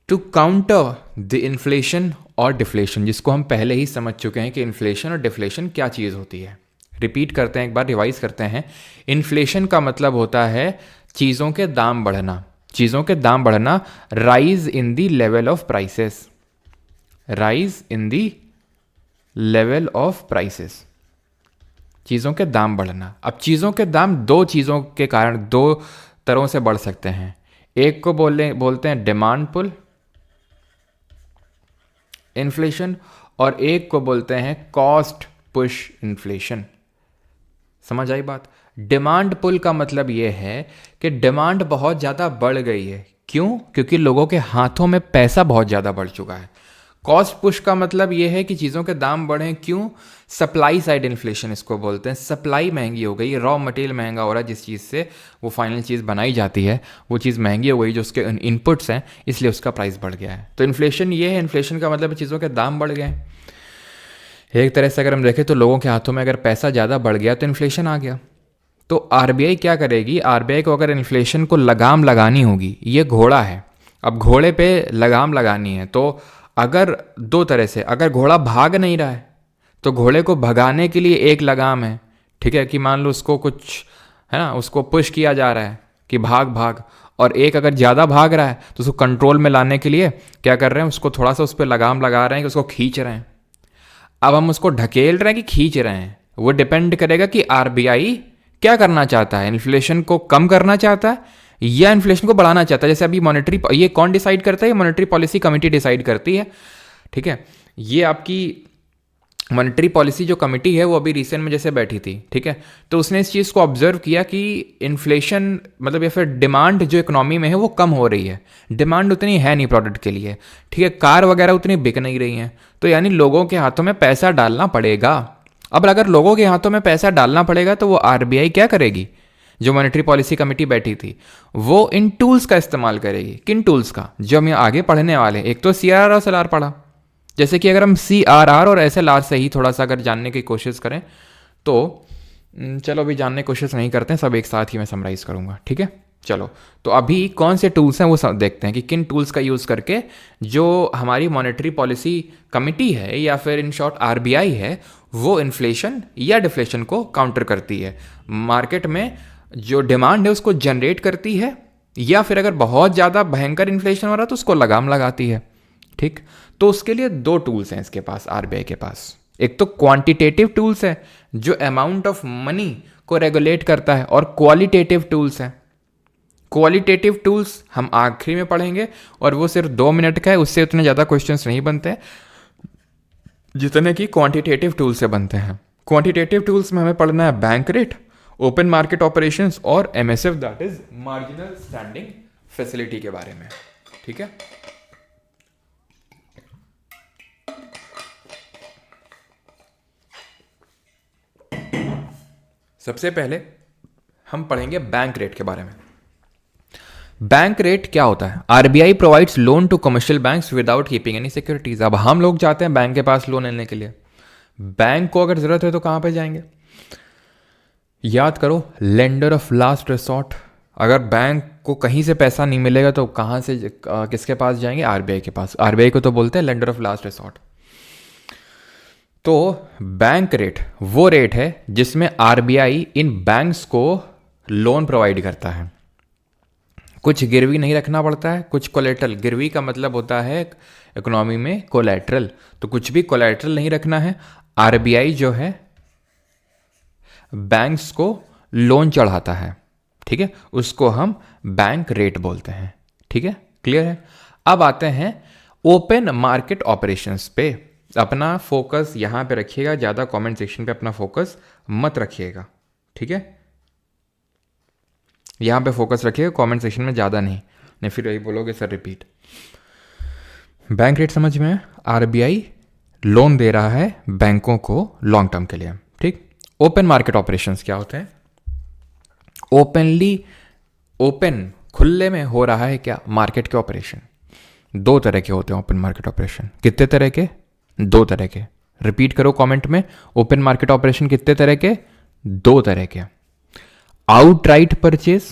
to counter the inflation और डिफ्लेशन, जिसको हम पहले ही समझ चुके हैं कि इन्फ्लेशन और डिफ्लेशन क्या चीज़ होती है। रिपीट करते हैं, एक बार रिवाइज करते हैं। इन्फ्लेशन का मतलब होता है चीज़ों के दाम बढ़ना, चीज़ों के दाम बढ़ना, rise in the level of prices, rise in the level of prices, चीज़ों के दाम बढ़ना। अब चीज़ों के दाम दो चीज़ों के कारण दो तरह से बढ़ सकते हैं। एक को बोलते हैं डिमांड पुल इन्फ्लेशन, और एक को बोलते हैं कॉस्ट पुश इन्फ्लेशन। समझ आई बात? डिमांड पुल का मतलब ये है कि डिमांड बहुत ज़्यादा बढ़ गई है। क्यों? क्योंकि लोगों के हाथों में पैसा बहुत ज़्यादा बढ़ चुका है। कॉस्ट पुश का मतलब ये है कि चीज़ों के दाम बढ़े। क्यों? सप्लाई साइड इन्फ्लेशन इसको बोलते हैं। सप्लाई महंगी हो गई, रॉ मटेरियल महंगा हो रहा है, जिस चीज़ से वो फाइनल चीज़ बनाई जाती है वो चीज़ महंगी हो गई, जो उसके इनपुट्स हैं, इसलिए उसका प्राइस बढ़ गया है। तो इन्फ्लेशन ये है, इन्फ्लेशन का मतलब चीज़ों के दाम बढ़ गए। एक तरह से अगर हम देखें तो लोगों के हाथों में अगर पैसा ज़्यादा बढ़ गया तो इन्फ्लेशन आ गया। तो आरबीआई क्या करेगी? आरबीआई को अगर इन्फ्लेशन को लगाम लगानी होगी, ये घोड़ा है, अब घोड़े पे लगाम लगानी है। तो अगर दो तरह से, अगर घोड़ा भाग नहीं रहा है तो घोड़े को भगाने के लिए एक लगाम है, ठीक है, कि मान लो उसको कुछ है ना, उसको पुश किया जा रहा है कि भाग भाग, और एक अगर ज़्यादा भाग रहा है तो उसको कंट्रोल में लाने के लिए क्या कर रहे हैं, उसको थोड़ा सा उस पर लगाम लगा रहे हैं कि उसको खींच रहे हैं। अब हम उसको ढकेल रहे हैं कि खींच रहे हैं, वो डिपेंड करेगा कि आरबीआई क्या करना चाहता है, इन्फ्लेशन को कम करना चाहता है या इन्फ्लेशन को बढ़ाना चाहता है। जैसे अभी मॉनेटरी, ये कौन डिसाइड करता है? मॉनेटरी पॉलिसी कमेटी डिसाइड करती है, ठीक है। ये आपकी मॉनेटरी पॉलिसी जो कमेटी है वो अभी रिसेंट में जैसे बैठी थी, ठीक है, तो उसने इस चीज़ को ऑब्जर्व किया कि इन्फ्लेशन मतलब या फिर डिमांड जो इकोनॉमी में है वो कम हो रही है, डिमांड उतनी है नहीं प्रोडक्ट के लिए, ठीक है, कार वगैरह उतनी बिक नहीं रही हैं, तो यानी लोगों के हाथों में पैसा डालना पड़ेगा। अब अगर लोगों के हाथों में पैसा डालना पड़ेगा तो वो आरबीआई क्या करेगी? जो मॉनेटरी पॉलिसी कमेटी बैठी थी वो इन टूल्स का इस्तेमाल करेगी। किन टूल्स का? जो हम आगे पढ़ने वाले, एक तो CRR और SLR पढ़ा, जैसे कि अगर हम CRR और SLR से ही थोड़ा सा अगर जानने की कोशिश करें तो चलो अभी जानने की कोशिश नहीं करते हैं, सब एक साथ ही मैं समराइज़ करूँगा, ठीक है। चलो, तो अभी कौन से टूल्स हैं वो सब देखते हैं कि किन टूल्स का यूज़ करके जो हमारी मॉनेटरी पॉलिसी कमिटी है या फिर इन शॉर्ट आरबीआई है वो इन्फ्लेशन या डिफ्लेशन को काउंटर करती है, मार्केट में जो डिमांड है उसको जनरेट करती है, या फिर अगर बहुत ज़्यादा भयंकर इन्फ्लेशन हो रहा है तो उसको लगाम लगाती है, ठीक। तो उसके लिए दो टूल्स हैं इसके पास, आरबीआई के पास। एक तो क्वांटिटेटिव टूल्स है जो अमाउंट ऑफ मनी को रेगुलेट करता है, और क्वालिटेटिव टूल्स है। क्वालिटेटिव टूल्स हम आखिरी में पढ़ेंगे और वो सिर्फ 2 मिनट का है, उससे उतने ज़्यादा क्वेश्चंस नहीं बनते जितने कि क्वांटिटेटिव टूल से बनते हैं। क्वांटिटेटिव टूल्स में हमें पढ़ना है bank rate, open market operations और MSF, that is marginal standing facility के बारे में, ठीक है। सबसे पहले हम पढ़ेंगे बैंक रेट के बारे में। बैंक रेट क्या होता है? RBI provides loan to commercial banks without keeping any securities. अब हम लोग जाते हैं बैंक के पास लोन लेने के लिए, बैंक को अगर जरूरत है तो कहां पे जाएंगे? याद करो, लेंडर ऑफ लास्ट रिसोर्ट। अगर बैंक को कहीं से पैसा नहीं मिलेगा तो कहां से किसके पास जाएंगे? आरबीआई के पास। आरबीआई को तो बोलते हैं लेंडर ऑफ लास्ट रिसोर्ट। तो बैंक रेट वो रेट है जिसमें आरबीआई इन बैंक्स को लोन प्रोवाइड करता है। कुछ गिरवी नहीं रखना पड़ता है, कुछ कोलेट्रल। गिरवी का मतलब होता है इकोनॉमी में कोलेट्रल, तो कुछ भी कोलेट्रल नहीं रखना है। आरबीआई जो है बैंक्स को लोन चढ़ाता है, ठीक है, उसको हम बैंक रेट बोलते हैं। ठीक है, क्लियर है? अब आते हैं ओपन मार्केट ऑपरेशंस पे। अपना फोकस यहां पे रखिएगा, ज्यादा कमेंट सेक्शन पे अपना फोकस मत रखिएगा, ठीक है? यहां पे फोकस रखिएगा, कमेंट सेक्शन में ज्यादा नहीं फिर यही बोलोगे सर रिपीट। बैंक रेट समझ में? आरबीआई लोन दे रहा है बैंकों को लॉन्ग टर्म के लिए, ठीक। ओपन मार्केट ऑपरेशंस क्या होते हैं? ओपन खुले में हो रहा है क्या? मार्केट के ऑपरेशन दो तरह के होते हैं। ओपन मार्केट ऑपरेशन कितने तरह के? दो तरह के। रिपीट करो कमेंट में, ओपन मार्केट ऑपरेशन कितने तरह के? दो तरह के। आउटराइट परचेज,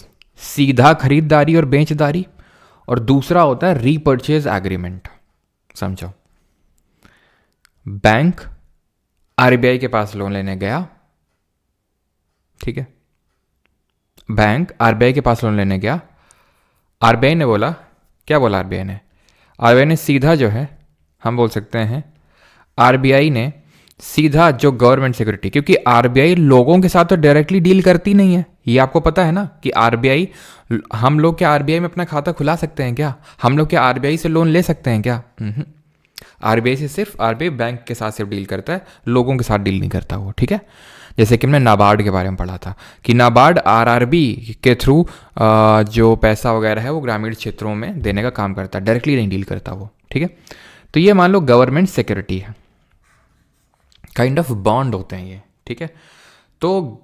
सीधा खरीदारी और बेचदारी, और दूसरा होता है रीपर्चेज एग्रीमेंट। समझो, बैंक आरबीआई के पास लोन लेने गया, ठीक है, बैंक आरबीआई के पास लोन लेने गया। आरबीआई ने बोला, क्या बोला आरबीआई ने? आरबीआई ने सीधा जो है, हम बोल सकते हैं आरबीआई ने सीधा जो गवर्नमेंट सिक्योरिटी, क्योंकि आरबीआई लोगों के साथ तो डायरेक्टली डील करती नहीं है, ये आपको पता है ना कि आरबीआई, हम लोग क्या आरबीआई में अपना खाता खुला सकते हैं क्या? हम लोग क्या आरबीआई से लोन ले सकते हैं क्या? आरबीआई से सिर्फ आरबीआई बैंक के साथ सिर्फ डील करता है, लोगों के साथ डील नहीं करता वो, ठीक है। जैसे कि हमने नाबार्ड के बारे में पढ़ा था कि नाबार्ड आरआरबी के थ्रू जो पैसा वगैरह है वो ग्रामीण क्षेत्रों में देने का काम करता है, डायरेक्टली नहीं डील करता वो, ठीक है। तो ये मान लो गवर्नमेंट सिक्योरिटी है, काइंड ऑफ बॉन्ड होते हैं ये, ठीक है। तो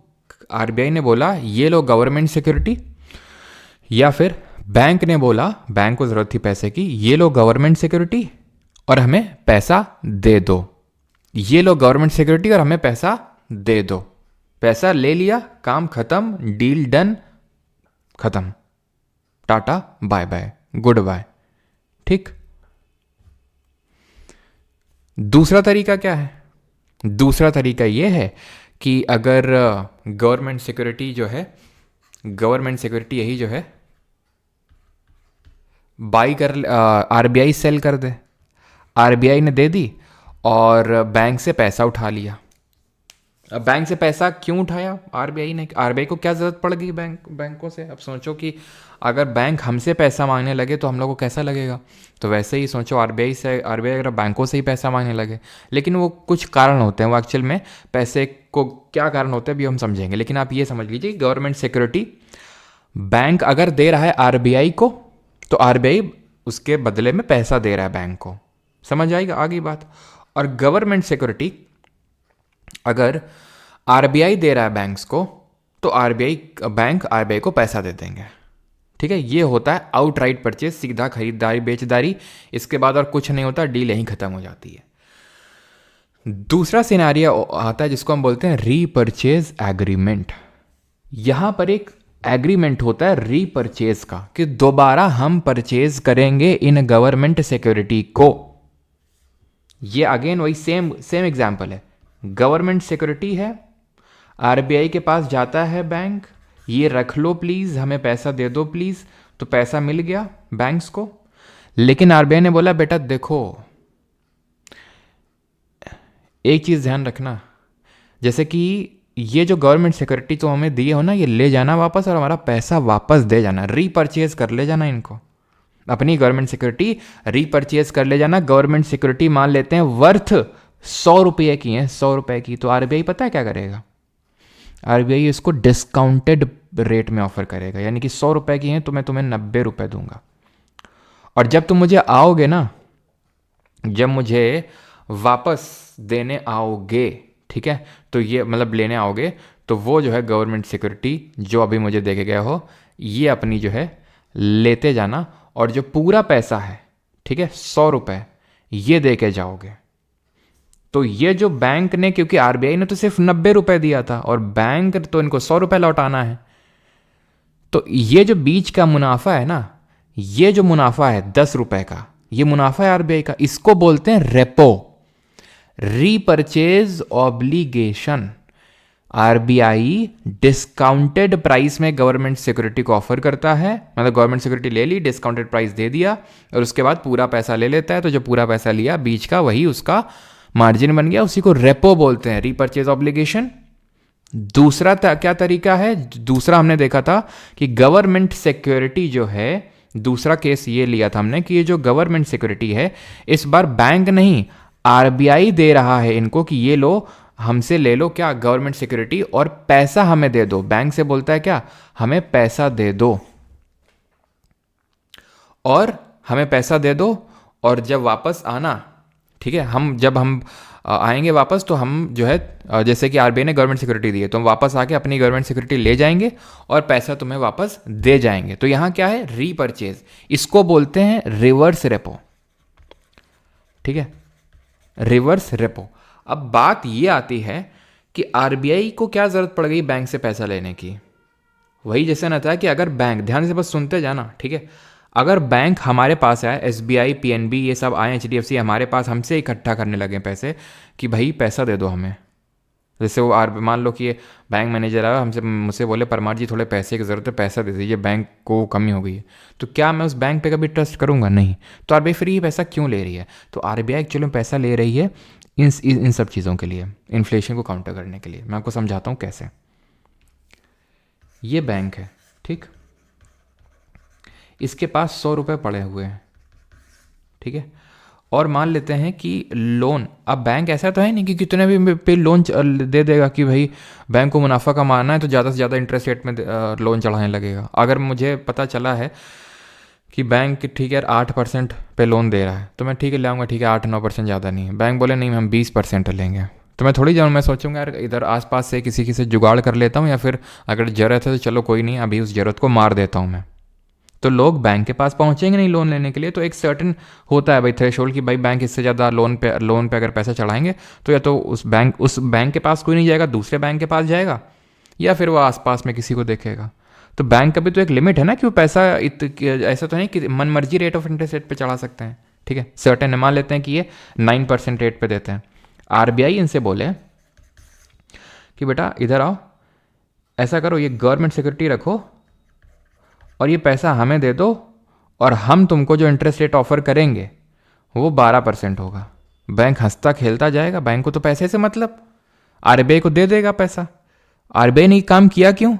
आरबीआई ने बोला ये लो गवर्नमेंट सिक्योरिटी, या फिर बैंक ने बोला, बैंक को जरूरत थी पैसे की, ये लो गवर्नमेंट सिक्योरिटी और हमें पैसा दे दो। ये लो गवर्नमेंट सिक्योरिटी और हमें पैसा दे दो। पैसा ले लिया, काम खत्म, डील डन, खत्म, tata bye bye, goodbye, ठीक। दूसरा तरीका क्या है? दूसरा तरीका यह है कि अगर गवर्नमेंट सिक्योरिटी जो है, गवर्नमेंट सिक्योरिटी यही जो है बाई कर, आरबीआई सेल कर दे, आरबीआई ने दे दी और बैंक से पैसा उठा लिया। अब बैंक से पैसा क्यों उठाया आरबीआई ने? आरबीआई को क्या जरूरत पड़ गई बैंकों से? अब सोचो कि अगर बैंक हमसे पैसा मांगने लगे तो हम लोग को कैसा लगेगा। तो वैसे ही सोचो, आरबीआई अगर बैंकों से ही पैसा मांगने लगे, लेकिन वो कुछ कारण होते हैं, वो एक्चुअल में पैसे को क्या कारण होते हैं अभी हम समझेंगे। लेकिन आप ये समझ लीजिए, गवर्नमेंट सिक्योरिटी बैंक अगर दे रहा है आरबीआई को, तो आरबीआई उसके बदले में पैसा दे रहा है बैंक को। समझ आएगा आगे बात? और गवर्नमेंट सिक्योरिटी अगर आरबीआई दे रहा है बैंक्स को, तो बैंक आरबीआई को पैसा दे देंगे, ठीक है। ये होता है आउटराइट परचेज, सीधा खरीदारी बेचदारी। इसके बाद और कुछ नहीं होता, डील यहीं खत्म हो जाती है। दूसरा सिनेरियो आता है जिसको हम बोलते हैं रीपर्चेज एग्रीमेंट। यहां पर एक एग्रीमेंट होता है रीपर्चेज का, कि दोबारा हम परचेज करेंगे इन गवर्नमेंट सिक्योरिटी को। ये अगेन वही सेम एग्जांपल है। गवर्नमेंट सिक्योरिटी है, आरबीआई के पास जाता है बैंक, ये रख लो प्लीज, हमें पैसा दे दो प्लीज, तो पैसा मिल गया बैंक्स को। लेकिन आरबीआई ने बोला बेटा देखो, एक चीज ध्यान रखना, जैसे कि ये जो गवर्नमेंट सिक्योरिटी तो हमें दिए हो ना, ये ले जाना वापस और हमारा पैसा वापस दे जाना, रीपर्चेज कर ले जाना इनको, अपनी गवर्नमेंट सिक्योरिटी रीपर्चेज कर ले जाना। गवर्नमेंट सिक्योरिटी मान लेते हैं वर्थ 100 रुपये की है, 100 रुपये की, तो आरबीआई पता है क्या करेगा? आरबीआई इसको डिस्काउंटेड रेट में ऑफर करेगा, यानी कि 100 रुपये की है तो मैं तुम्हें 90 रुपये दूंगा। और जब तुम मुझे आओगे ना, जब मुझे वापस देने आओगे, ठीक है। तो ये मतलब लेने आओगे तो वो जो है गवर्नमेंट सिक्योरिटी जो अभी मुझे देके गए हो, ये अपनी जो है लेते जाना, और जो पूरा पैसा है, ठीक है, 100 रुपये ये दे के जाओगे। तो ये जो बैंक ने, क्योंकि आरबीआई ने तो सिर्फ 90 रुपये दिया था और बैंक तो इनको 100 रुपये लौटाना है, तो ये जो बीच का मुनाफा है ना, ये जो मुनाफा है 10 रुपये का, ये मुनाफा है आरबीआई का, इसको बोलते हैं repo, repurchase obligation. RBI discounted price में गवर्नमेंट सिक्योरिटी को ऑफर करता है, मतलब गवर्नमेंट सिक्योरिटी ले ली, डिस्काउंटेड प्राइस दे दिया और उसके बाद पूरा पैसा ले लेता है। तो जो पूरा पैसा लिया बीच का, वही उसका मार्जिन बन गया, उसी को रेपो बोलते हैं, रीपर्चेज ऑब्लिगेशन। दूसरा क्या तरीका है? दूसरा हमने देखा था कि गवर्नमेंट सिक्योरिटी जो है, दूसरा केस ये लिया था हमने कि ये जो गवर्नमेंट सिक्योरिटी है, इस बार बैंक नहीं आरबीआई दे रहा है इनको कि ये लो, हमसे ले लो क्या, गवर्नमेंट सिक्योरिटी, और पैसा हमें दे दो। बैंक से बोलता है क्या, हमें पैसा दे दो, और हमें पैसा दे दो, और जब वापस आना, ठीक है, जब हम आएंगे वापस तो हम जो है, जैसे कि आरबीआई ने गवर्नमेंट सिक्योरिटी दी है, तो हम वापस आके अपनी गवर्नमेंट सिक्योरिटी ले जाएंगे और पैसा तुम्हें वापस दे जाएंगे। तो यहाँ क्या है, रीपर्चेज, इसको बोलते हैं रिवर्स रेपो, ठीक है, रिवर्स रेपो। अब बात ये आती है कि आरबीआई को क्या जरूरत पड़ गई बैंक से पैसा लेने की? वही जैसे ना था कि अगर बैंक, ध्यान से बस सुनते जाना, ठीक है, अगर बैंक हमारे पास आए, एसबीआई, पीएनबी, ये सब आए, एचडीएफसी हमारे पास, हमसे इकट्ठा करने लगे पैसे कि भाई पैसा दे दो हमें। जैसे वो मान लो कि ये बैंक मैनेजर आया मुझसे बोले परमार जी थोड़े पैसे की ज़रूरत है, पैसा दे दीजिए, बैंक को कमी हो गई है। तो क्या मैं उस बैंक पे कभी ट्रस्ट करूँगा? नहीं। तो आरबीआई फ्री पैसा क्यों ले रही है? तो आरबीआई एक्चुअली में पैसा ले रही है इन सब चीज़ों के लिए, इन्फ्लेशन को काउंटर करने के लिए। मैं आपको समझाता हूँ कैसे। ये बैंक है, ठीक, इसके पास 100 रुपये पड़े हुए हैं, ठीक है, और मान लेते हैं कि लोन, अब बैंक ऐसा तो है नहीं कि कितने भी पे लोन दे देगा कि भाई बैंक को मुनाफा कमाना है तो ज़्यादा से ज़्यादा इंटरेस्ट रेट में लोन चढ़ाने लगेगा। अगर मुझे पता चला है कि बैंक ठीक है 8% पे लोन दे रहा है तो मैं ठीक है ले आऊँगा, ठीक है 8-9% ज़्यादा नहीं है। बैंक बोले नहीं हम 20% लेंगे, तो मैं थोड़ी जाऊँ, मैं सोचूंगा यार इधर आसपास से किसी से जुगाड़ कर लेता हूँ, या फिर अगर ज़रूरत है तो चलो कोई नहीं, अभी उस ज़रूरत को मार देता हूँ मैं। तो लोग बैंक के पास पहुंचेंगे नहीं लोन लेने के लिए। तो एक सर्टेन होता है भाई थ्रेशोल्ड कि भाई बैंक इससे ज़्यादा लोन पे अगर पैसा चढ़ाएंगे तो या तो उस बैंक के पास कोई नहीं जाएगा, दूसरे बैंक के पास जाएगा, या फिर वो आसपास में किसी को देखेगा। तो बैंक का भी तो एक लिमिट है ना कि वो पैसा ऐसा तो नहीं कि मन मर्जी रेट ऑफ इंटरेस्ट रेट पे चढ़ा सकते हैं, ठीक है। सर्टेन मान लेते हैं कि ये 9% रेट पे देते हैं। आरबीआई इनसे बोले कि बेटा इधर आओ, ऐसा करो ये गवर्नमेंट सिक्योरिटी रखो और ये पैसा हमें दे दो, और हम तुमको जो इंटरेस्ट रेट ऑफर करेंगे वो 12% होगा। बैंक हंसता खेलता जाएगा, बैंक को तो पैसे से मतलब, आरबीआई को दे देगा पैसा। आरबीआई ने काम किया क्यों?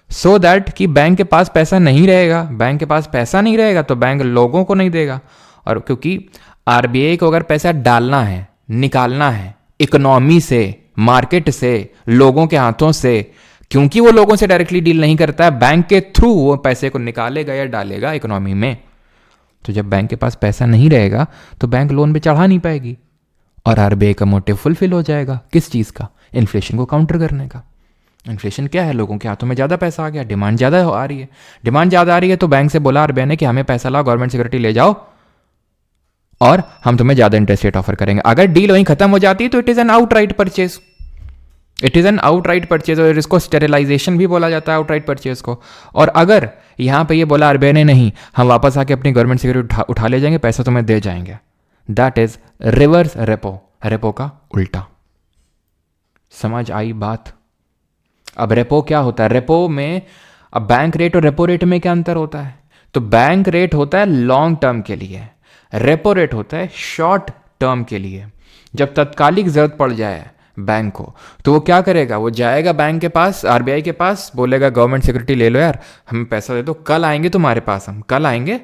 सो दैट कि बैंक के पास पैसा नहीं रहेगा, बैंक के पास पैसा नहीं रहेगा तो बैंक लोगों को नहीं देगा। और क्योंकि आरबीआई को अगर पैसा डालना है, निकालना है इकोनॉमी से, मार्केट से, लोगों के हाथों से, क्योंकि वो लोगों से डायरेक्टली डील नहीं करता है, बैंक के थ्रू वो पैसे को निकालेगा या डालेगा इकोनॉमी में। तो जब बैंक के पास पैसा नहीं रहेगा तो बैंक लोन पे चढ़ा नहीं पाएगी, और आरबीआई का मोटिव फुलफिल हो जाएगा। किस चीज़ का? इन्फ्लेशन को काउंटर करने का। इन्फ्लेशन क्या है? लोगों के हाथों में ज़्यादा पैसा आ गया, डिमांड ज़्यादा आ रही है। डिमांड ज़्यादा आ रही है तो बैंक से बोला आरबीआई ने कि हमें पैसा लाओ, गवर्नमेंट सिक्योरिटी ले जाओ और हम तुम्हें ज़्यादा इंटरेस्ट रेट ऑफर करेंगे। अगर डील वहीं खत्म हो जाती है तो it is an outright purchase, it is an outright purchase, और इसको स्टेरिलाइजेशन भी बोला जाता है आउटराइट परचेज को। और अगर यहाँ पे ये बोला आरबीआई ने नहीं, हम वापस आके अपनी गवर्नमेंट सिक्योरिटी उठा ले जाएंगे, पैसा तुम्हें दे जाएंगे, that is reverse repo, repo का उल्टा। समझ आई बात? अब रेपो क्या होता है? रेपो में अब बैंक रेट और रेपो रेट में क्या अंतर होता है? तो बैंक रेट होता है लॉन्ग टर्म के लिए, रेपो रेट होता है शॉर्ट टर्म के लिए। जब तत्कालिक जरूरत पड़ जाए बैंक को तो वो क्या करेगा? वो जाएगा बैंक के पास, आरबीआई के पास, बोलेगा गवर्नमेंट सिक्योरिटी ले लो यार, हमें पैसा दे दो, कल आएंगे तुम्हारे पास, हम कल आएंगे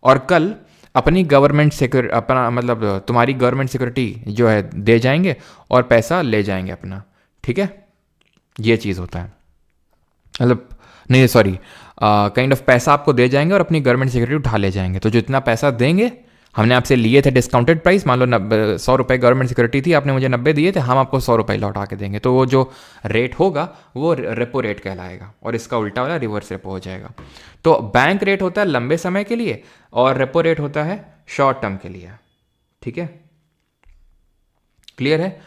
और कल अपनी गवर्नमेंट सिक्योरिटी, अपना मतलब तुम्हारी गवर्नमेंट सिक्योरिटी जो है दे जाएंगे और पैसा ले जाएंगे अपना, ठीक है। ये चीज़ होता है, मतलब नहीं सॉरी, काइंड ऑफ पैसा आपको दे जाएंगे और अपनी गवर्नमेंट सिक्योरिटी उठा ले जाएंगे। तो जितना पैसा देंगे हमने आपसे लिए थे डिस्काउंटेड प्राइस, मान लो 100 रुपये गवर्नमेंट सिक्योरिटी थी, आपने मुझे 90 दिए थे, हम आपको 100 रुपये लौटा के देंगे, तो वो जो रेट होगा वो रेपो रेट कहलाएगा, और इसका उल्टा वाला रिवर्स रेपो हो जाएगा। तो बैंक रेट होता है लंबे समय के लिए और रेपो रेट होता है शॉर्ट टर्म के लिए। ठीक है, क्लियर है।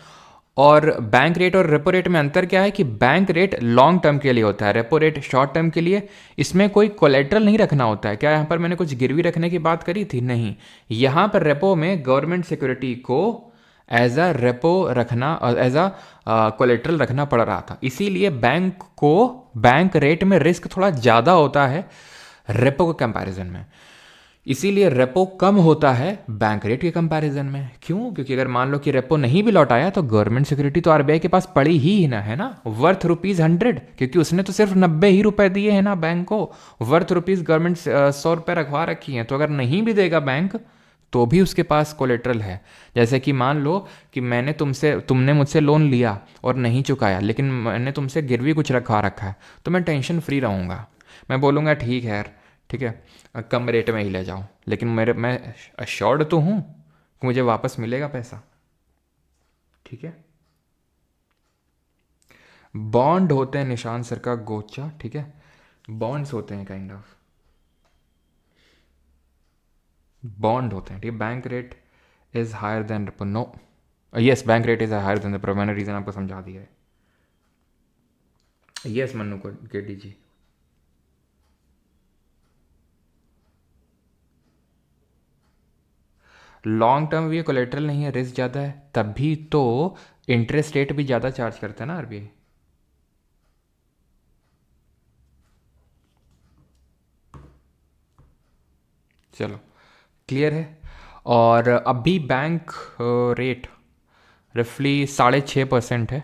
और बैंक रेट और रेपो रेट में अंतर क्या है कि बैंक रेट लॉन्ग टर्म के लिए होता है, रेपो रेट शॉर्ट टर्म के लिए। इसमें कोई कोलेट्रल नहीं रखना होता है। क्या यहाँ पर मैंने कुछ गिरवी रखने की बात करी थी? नहीं, यहाँ पर रेपो में गवर्नमेंट सिक्योरिटी को एज अ रेपो रखना, एज अ कोलेट्रल रखना पड़ रहा था, इसीलिए बैंक को बैंक रेट में रिस्क थोड़ा ज़्यादा होता है रेपो के कंपैरिजन में, इसीलिए रेपो कम होता है बैंक रेट के कंपैरिजन में। क्यों? क्योंकि अगर मान लो कि रेपो नहीं भी लौटाया तो गवर्नमेंट सिक्योरिटी तो आरबीआई के पास पड़ी ही ना, है ना, वर्थ ₹100, क्योंकि उसने तो सिर्फ 90 ही रुपए दिए हैं ना बैंक को, वर्थ रुपीज़ गवर्नमेंट 100 रुपये रखवा रखी हैं। तो अगर नहीं भी देगा बैंक तो भी उसके पास कोलेट्रल है। जैसे कि मान लो कि तुमने मुझसे लोन लिया और नहीं चुकाया, लेकिन मैंने तुमसे गिरवी कुछ रखवा रखा है, तो मैं टेंशन फ्री रहूँगा, मैं बोलूँगा ठीक है यार, ठीक है, कम रेट में ही ले जाओ, लेकिन मैं अश्योर्ड तो हूँ कि मुझे वापस मिलेगा पैसा। ठीक है, बॉन्ड होते हैं निशान सर का गोचा, ठीक है, बॉन्ड्स होते हैं काइंड ऑफ बॉन्ड होते हैं, ठीक है। Bank rate is higher than repo, no, yes, bank rate is higher than repo, मैंने रीजन आपको समझा दिया है। यस मन्नू को के डी जी, लॉन्ग टर्म भी कोलेट्रल नहीं है, रिस्क ज़्यादा है, तभी तो इंटरेस्ट रेट भी ज़्यादा चार्ज करता है ना आरबीआई। चलो, क्लियर है। और अभी बैंक रेट रफली 6.5% है,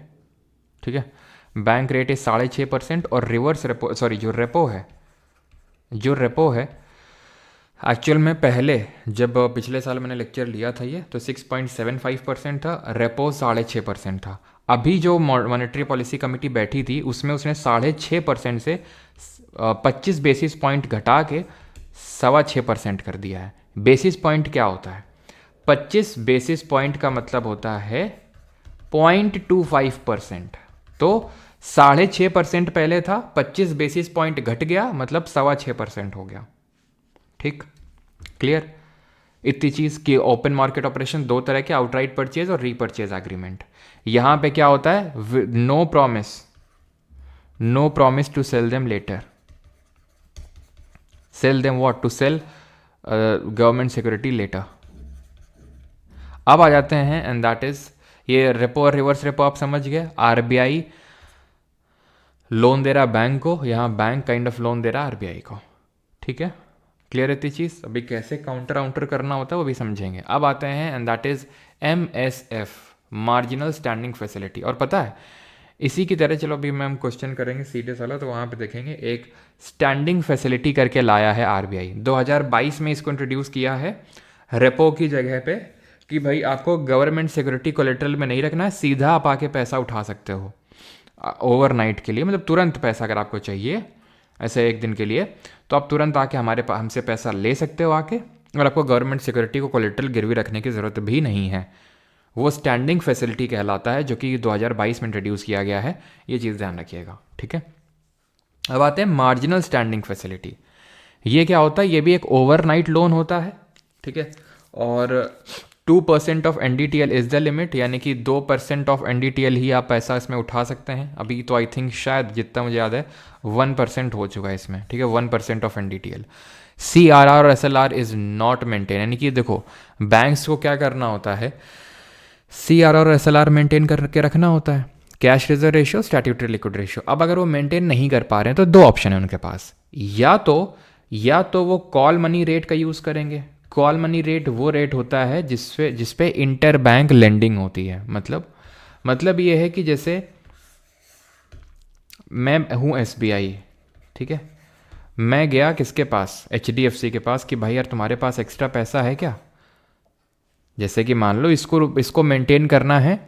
ठीक है, बैंक रेट है 6.5%, और रिवर्स रेपो, सॉरी, जो रेपो है एक्चुअल में पहले, जब पिछले साल मैंने लेक्चर लिया था ये, तो 6.75% था, रेपो 6.5% था। अभी जो मॉनेटरी पॉलिसी कमेटी बैठी थी उसमें उसने 6.5% से 25 बेसिस पॉइंट घटा के 6.25% कर दिया है। बेसिस पॉइंट क्या होता है? 25 बेसिस पॉइंट का मतलब होता है 0.25%। तो 6.5% पहले था, 25 बेसिस पॉइंट घट गया, मतलब 6.25% हो गया। ठीक, क्लियर। इतनी चीज कि ओपन मार्केट ऑपरेशन दो तरह के, आउटराइट परचेज और रीपरचेज एग्रीमेंट। यहां पे क्या होता है? No promise to sell them later, sell them what? To sell government security later. अब आ जाते हैं, एंड दैट इज ये रेपो और रिवर्स रेपो आप समझ गए। आरबीआई लोन दे रहा बैंक को, यहां बैंक काइंड ऑफ लोन दे रहा आरबीआई को। ठीक है, क्लियर रहती चीज़। अभी कैसे काउंटर करना होता है वो भी समझेंगे। अब आते हैं, and that is MSF, marginal standing facility. और पता है इसी की तरह, चलो अभी मैं हम क्वेश्चन करेंगे सीरियस वाला, तो वहाँ पे देखेंगे एक स्टैंडिंग फैसिलिटी करके लाया है आरबीआई, 2022 में इसको इंट्रोड्यूस किया है रेपो की जगह पे, कि भाई आपको गवर्नमेंट सिक्योरिटी कोलेट्रल में नहीं रखना है, सीधा आप आके पैसा उठा सकते हो ओवरनाइट के लिए, मतलब तुरंत पैसा अगर आपको चाहिए ऐसे एक दिन के लिए, तो आप तुरंत आके हमसे पैसा ले सकते हो आके, और आपको गवर्नमेंट सिक्योरिटी को कोलेट्रल गिरवी रखने की ज़रूरत भी नहीं है। वो स्टैंडिंग फैसिलिटी कहलाता है, जो कि 2022 में इंट्रोड्यूस किया गया है। ये चीज़ ध्यान रखिएगा, ठीक है। अब आते हैं मार्जिनल स्टैंडिंग फैसिलिटी। ये क्या होता है? ये भी एक ओवरनाइट लोन होता है, ठीक है, और 2% of NDTL is the limit, यानी कि 2% ऑफ NDTL ही आप पैसा इसमें उठा सकते हैं। अभी तो आई थिंक शायद जितना मुझे याद है 1% हो चुका है इसमें, ठीक है, 1% ऑफ NDTL। CRR और SLR इज़ नॉट मेंटेन, यानी कि देखो बैंक्स को क्या करना होता है, CRR और SLR मेंटेन करके रखना होता है, cash reserve ratio, statutory liquid ratio. अब अगर वो मेंटेन नहीं कर पा रहे हैं तो दो ऑप्शन है उनके पास, या तो वो कॉल मनी रेट का यूज़ करेंगे। कॉल मनी रेट वो रेट होता है जिसपे इंटर बैंक लेंडिंग होती है। मतलब ये है कि जैसे मैं हूँ SBI, ठीक है, मैं गया किसके पास? HDFC के पास, कि भाई यार तुम्हारे पास एक्स्ट्रा पैसा है क्या? जैसे कि मान लो इसको मेंटेन करना है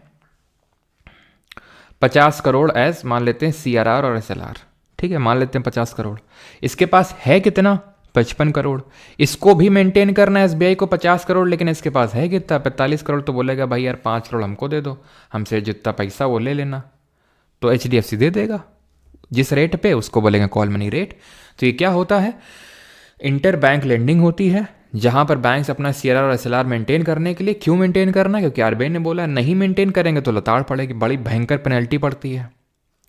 50 करोड़ मान लेते हैं CRR और SLR, ठीक है, मान लेते हैं 50 करोड़। इसके पास है कितना? 55 करोड़। इसको भी मेंटेन करना है एसबीआई को 50 करोड़, लेकिन इसके पास है कितना, 45 करोड़। तो बोलेगा भाई यार 5 करोड़ हमको दे दो, हमसे जितना पैसा वो ले लेना। तो एचडीएफसी दे देगा जिस रेट पे, उसको बोलेंगे कॉल मनी रेट। तो ये क्या होता है, इंटर बैंक लेंडिंग होती है, जहां पर बैंक्स अपना सीआरआर और एसएलआर मेंटेन करने के लिए, क्यों मेंटेन करना है, क्योंकि आरबीआई ने बोला नहीं मेंटेन करेंगे तो लताड़ पड़ेगी, बड़ी भयंकर पेनल्टी पड़ती है।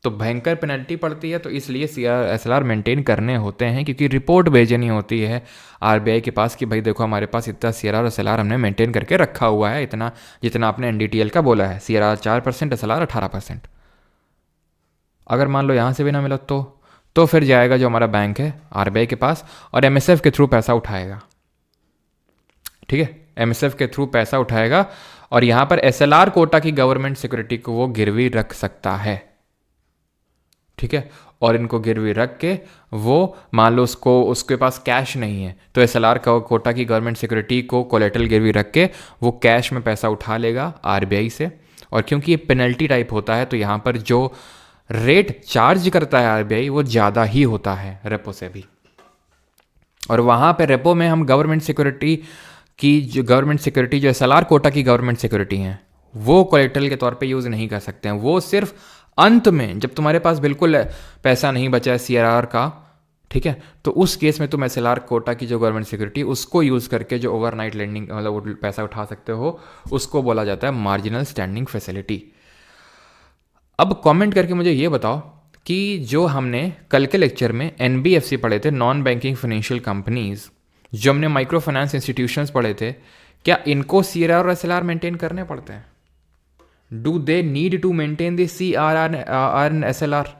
तो भयंकर पेनल्टी पड़ती है, तो इसलिए सीआर एसएलआर मेंटेन करने होते हैं, क्योंकि रिपोर्ट भेजनी होती है आरबीआई के पास कि भाई देखो हमारे पास इतना सीआरआर और एसएलआर हमने मेंटेन करके रखा हुआ है, इतना जितना आपने एनडीटीएल का बोला है, सीआरआर 4%, एसएलआर 18%। अगर मान लो यहाँ से भी ना मिला तो फिर जाएगा जो हमारा बैंक है आरबीआई के पास और एमएसएफ के थ्रू पैसा उठाएगा। ठीक है, एमएसएफ के थ्रू पैसा उठाएगा और यहाँ पर एसएलआर कोटा की गवर्नमेंट सिक्योरिटी को वो गिरवी रख सकता है। ठीक है, और इनको गिरवी रख के वो मान लो उसके पास कैश नहीं है, तो एसएलआर कोटा की गवर्नमेंट सिक्योरिटी को कोलेटरल गिरवी रख के वो कैश में पैसा उठा लेगा आरबीआई से। और क्योंकि ये पेनल्टी टाइप होता है, तो यहाँ पर जो रेट चार्ज करता है आरबीआई वो ज़्यादा ही होता है रेपो से भी। और वहाँ पे रेपो में हम गवर्नमेंट सिक्योरिटी जो एसएलआर कोटा की गवर्नमेंट सिक्योरिटी हैं वो कोलेटरल के तौर पे यूज़ नहीं कर सकते हैं। वो सिर्फ अंत में जब तुम्हारे पास बिल्कुल पैसा नहीं बचा है सीआरआर का, ठीक है, तो उस केस में तुम एसएलआर कोटा की जो गवर्नमेंट सिक्योरिटी उसको यूज़ करके जो ओवरनाइट लेंडिंग मतलब वो पैसा उठा सकते हो, उसको बोला जाता है मार्जिनल स्टैंडिंग फैसिलिटी। अब कमेंट करके मुझे ये बताओ कि जो हमने कल के लेक्चर में एनबीएफसी पढ़े थे, नॉन बैंकिंग फाइनेंशियल कंपनीज, जो हमने माइक्रो फाइनेंस इंस्टीट्यूशंस पढ़े थे, क्या इनको सीआरआर और एसएलआर मेंटेन करने पड़ते हैं? Do they need to maintain the CRR and SLR?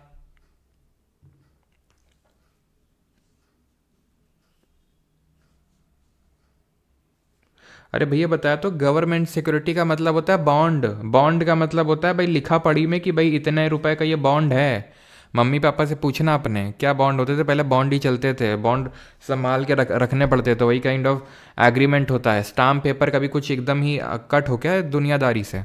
अरे भैया बताया तो, गवर्नमेंट सिक्योरिटी का मतलब होता है बॉन्ड। बॉन्ड का मतलब होता है भाई लिखा पढ़ी में कि भाई इतने रुपए का ये बॉन्ड है। मम्मी पापा से पूछना अपने क्या बॉन्ड होते थे, पहले बॉन्ड ही चलते थे, बॉन्ड संभाल के रखने पड़ते थे, वही काइंड ऑफ एग्रीमेंट होता है। स्टाम्प पेपर कभी कुछ एकदम ही कट हो गया है दुनियादारी से?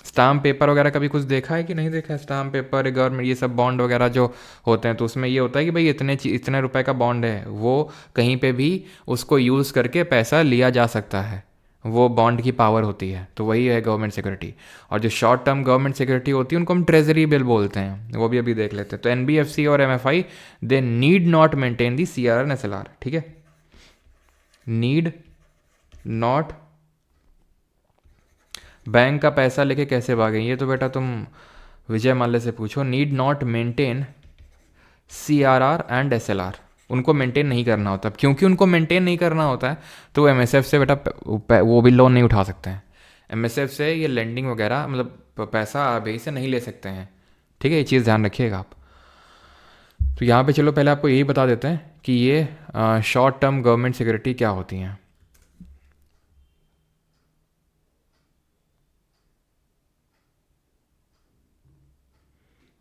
स्टाम्प पेपर वगैरह कभी कुछ देखा है कि नहीं देखा है? स्टाम्प पेपर, गवर्नमेंट, ये सब बॉन्ड वगैरह जो होते हैं, तो उसमें ये होता है कि भाई इतने रुपए का बॉन्ड है, वो कहीं पे भी उसको यूज़ करके पैसा लिया जा सकता है, वो बॉन्ड की पावर होती है। तो वही है गवर्नमेंट सिक्योरिटी। और जो शॉर्ट टर्म गवर्नमेंट सिक्योरिटी होती है उनको हम ट्रेजरी बिल बोलते हैं, वो भी अभी देख लेते हैं। तो एनबीएफसी और MFI they need not maintain the CRR and SLR. ठीक है, नीड नॉट। बैंक का पैसा लेके कैसे भागे, ये तो बेटा तुम विजय माल्य से पूछो। Need not maintain CRR and SLR, उनको मेंटेन नहीं करना होता। क्योंकि उनको मेंटेन नहीं करना होता है तो वो एमएसएफ से बेटा वो भी लोन नहीं उठा सकते हैं। एमएसएफ से ये लेंडिंग वगैरह मतलब पैसा आरबीआई से नहीं ले सकते हैं। ठीक है, ये चीज़ ध्यान रखिएगा आप। तो यहाँ पे चलो पहले आपको यही बता देते हैं कि ये शॉर्ट टर्म गवर्नमेंट सिक्योरिटी क्या होती हैं।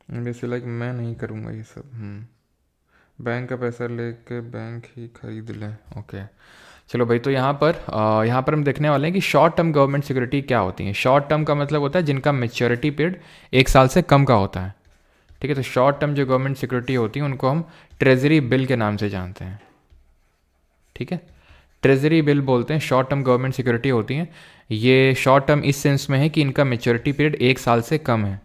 वैसे लाइक मैं नहीं करूँगा ये सब। बैंक का पैसा लेके बैंक ही खरीद लें। ओके चलो भाई, तो यहाँ पर हम देखने वाले हैं कि शॉर्ट टर्म गवर्नमेंट सिक्योरिटी क्या होती है। शॉर्ट टर्म का मतलब होता है जिनका मेच्योरिटी पीरियड 1 साल से कम का होता है। ठीक है, तो शॉर्ट टर्म जो गवर्नमेंट सिक्योरिटी होती है उनको हम ट्रेजरी बिल के नाम से जानते हैं। ठीक है, ट्रेजरी बिल बोलते हैं, शॉर्ट टर्म गवर्नमेंट सिक्योरिटी होती हैं। ये शॉर्ट टर्म इस सेंस में है कि इनका मेच्योरिटी पीरियड 1 साल से कम है।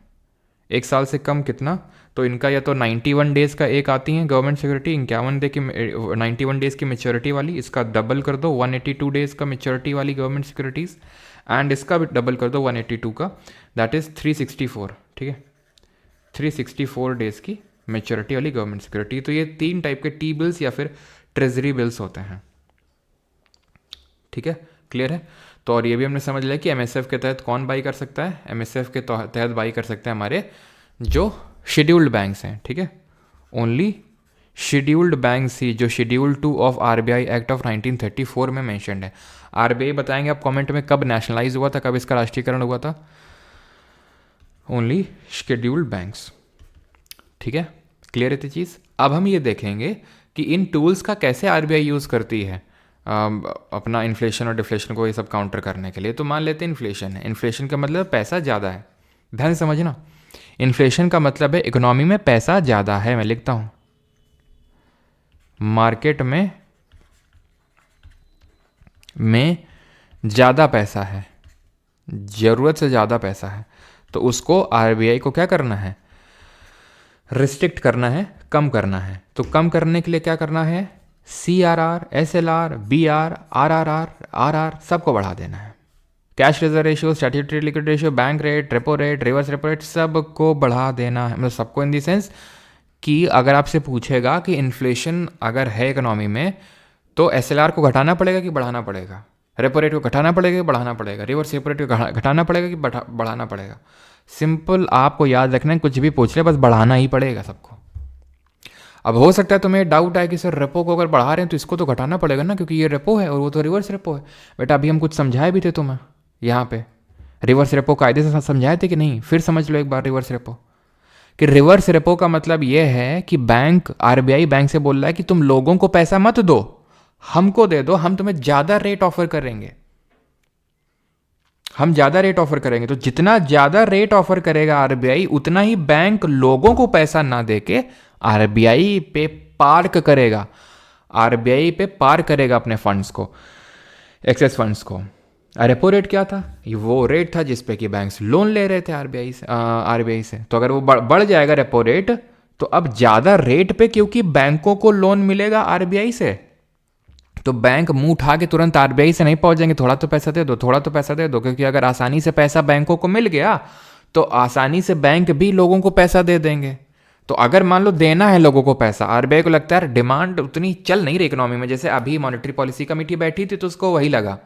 1 साल से कम कितना, तो इनका या तो 91 डेज़ का एक आती है गवर्नमेंट सिक्योरिटी, 91 डेज़ की मेच्योरिटी वाली, इसका डबल कर दो 182 डेज़ का मेच्योरिटी वाली गवर्नमेंट सिक्योरिटीज़, एंड इसका भी डबल कर दो 182 का, दैट इज़ 364। ठीक है, 364 डेज़ की मेच्योरिटी वाली गवर्नमेंट सिक्योरिटी। तो ये 3 टाइप के टी बिल्स या फिर ट्रेजरी बिल्स होते हैं। ठीक है, क्लियर है? तो और ये भी हमने समझ लिया कि एमएसएफ के तहत कौन बाई कर सकता है। एमएसएफ के तहत बाई कर सकते हैं हमारे जो शेड्यूल्ड बैंक्स हैं। ठीक है, ओनली शेड्यूल्ड बैंक्स ही, जो schedule 2 of RBI act of 1934 में मेंशन्ड है। आरबीआई बताएंगे आप कमेंट में कब नेशनलाइज हुआ था, कब इसका राष्ट्रीयकरण हुआ था। Only scheduled banks. ठीक है, क्लियर है ये चीज़। अब हम ये देखेंगे कि इन टूल्स का कैसे आरबीआई यूज़ करती है अपना इन्फ्लेशन और डिफ्लेशन को ये सब काउंटर करने के लिए। तो मान लेते हैं इन्फ्लेशन है। इन्फ्लेशन का मतलब पैसा ज़्यादा है, ध्यान से समझना। इन्फ्लेशन का मतलब है इकोनॉमी में पैसा ज़्यादा है। मैं लिखता हूँ, मार्केट में में ज़्यादा पैसा है, ज़रूरत से ज़्यादा पैसा है, तो उसको आरबीआई को क्या करना है, रिस्ट्रिक्ट करना है, कम करना है। तो कम करने के लिए क्या करना है, CRR, SLR, BR, RRR, RR सबको बढ़ा देना है। Cash reserve ratio, statutory liquid ratio, bank rate, repo rate, reverse repo rate सबको बढ़ा देना है। मतलब सबको इन दी सेंस कि अगर आपसे पूछेगा कि इन्फ्लेशन अगर है इकोनॉमी में तो SLR को घटाना पड़ेगा कि बढ़ाना पड़ेगा, रेपो रेट को घटाना पड़ेगा कि बढ़ाना पड़ेगा, रिवर्स रेपो रेट को घटाना पड़ेगा कि बढ़ाना पड़ेगा। सिंपल आपको याद रखना है, कुछ भी पूछ ले बस बढ़ाना ही पड़ेगा सबको। अब हो सकता है तुम्हें डाउट आए कि सर रेपो को अगर बढ़ा रहे हैं तो इसको तो घटाना पड़ेगा ना, क्योंकि ये रेपो है और वो तो रिवर्स रेपो है। बेटा अभी हम कुछ समझाए भी थे तुम्हें यहाँ पे, रिवर्स रेपो कायदे से समझाए थे कि नहीं, फिर समझ लो एक बार रिवर्स रेपो। कि रिवर्स रेपो का मतलब ये है कि बैंक, आरबीआई बैंक से बोल रहा है कि तुम लोगों को पैसा मत दो, हमको दे दो, हम तुम्हें ज़्यादा रेट ऑफर करेंगे, हम ज़्यादा रेट ऑफर करेंगे। तो जितना ज़्यादा रेट ऑफर करेगा आरबीआई, उतना ही बैंक लोगों को पैसा ना देके आरबीआई पे पार्क करेगा, आरबीआई पे पार करेगा अपने फंड्स को, एक्सेस फंड्स को। रेपो रेट क्या था, ये वो रेट था जिसपे कि बैंक्स लोन ले रहे थे आरबीआई से। तो अगर वो बढ़ जाएगा रेपो रेट, तो अब ज़्यादा रेट पे क्योंकि बैंकों को लोन मिलेगा आरबीआई से, तो बैंक मुंह उठा के तुरंत आरबीआई से नहीं पहुंच जाएंगे, थोड़ा तो पैसा दे दो, थोड़ा तो पैसा दे दो। क्योंकि अगर आसानी से पैसा बैंकों को मिल गया तो आसानी से बैंक भी लोगों को पैसा दे देंगे। तो अगर मान लो देना है लोगों को पैसा, आरबीआई को लगता है डिमांड उतनी चल नहीं रही इकोनॉमी में, जैसे अभी मॉनेटरी पॉलिसी कमेटी बैठी थी तो उसको वही लगा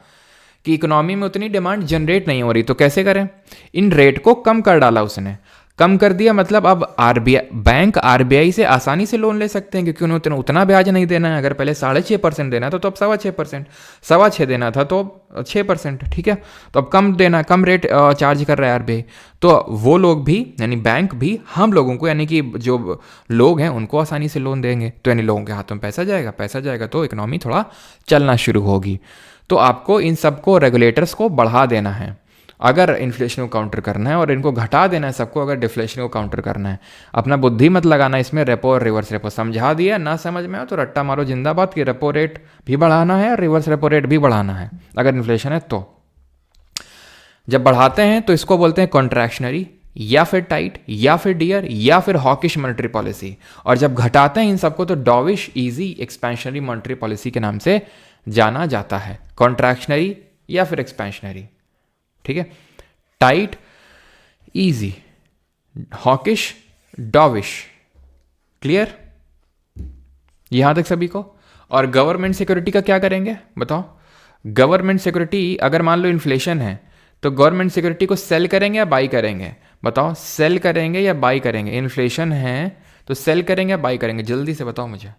कि इकोनॉमी में उतनी डिमांड जनरेट नहीं हो रही, तो कैसे करें, इन रेट को कम कर डाला उसने। कम कर दिया मतलब अब बैंक आरबीआई से आसानी से लोन ले सकते हैं, क्योंकि उन्हें उतना ब्याज नहीं देना है। अगर पहले 6.5% देना था तो अब 6.25%, 6.25 देना था तो 6%, ठीक है। तो अब कम देना, कम रेट चार्ज कर रहा है आरबीआई। तो वो लोग भी यानी बैंक भी हम लोगों को, यानी कि जो लोग हैं उनको आसानी से लोन देंगे, तो यानी लोगों के हाथों में पैसा जाएगा तो इकोनॉमी थोड़ा चलना शुरू होगी। तो आपको इन सबको रेगुलेटर्स को बढ़ा देना है अगर इन्फ्लेशन को काउंटर करना है, और इनको घटा देना है सबको अगर डिफ्लेशन को काउंटर करना है। अपना बुद्धि मत लगाना इसमें, रेपो और रिवर्स रेपो समझा दिया, ना समझ में आओ तो रट्टा मारो जिंदाबाद कि रेपो रेट भी बढ़ाना है और रिवर्स रेपो रेट भी बढ़ाना है अगर इन्फ्लेशन है तो। जब बढ़ाते हैं तो इसको बोलते हैं कॉन्ट्रैक्शनरी, या फिर टाइट, या फिर डियर, या फिर हॉकिश मॉनेटरी पॉलिसी। और जब घटाते हैं इन सबको तो डॉविश ईजी एक्सपेंशनरी मॉनेटरी पॉलिसी के नाम से जाना जाता है। कॉन्ट्रैक्शनरी या फिर एक्सपेंशनरी, ठीक है। टाइट, इजी, हॉकिश, डॉविश, क्लियर यहां तक सभी को। और गवर्नमेंट सिक्योरिटी का क्या करेंगे बताओ। गवर्नमेंट सिक्योरिटी अगर मान लो इन्फ्लेशन है तो गवर्नमेंट सिक्योरिटी को सेल करेंगे या बाई करेंगे, बताओ, सेल करेंगे या बाई करेंगे। इन्फ्लेशन है तो सेल करेंगे या बाई करेंगे, जल्दी से बताओ मुझे।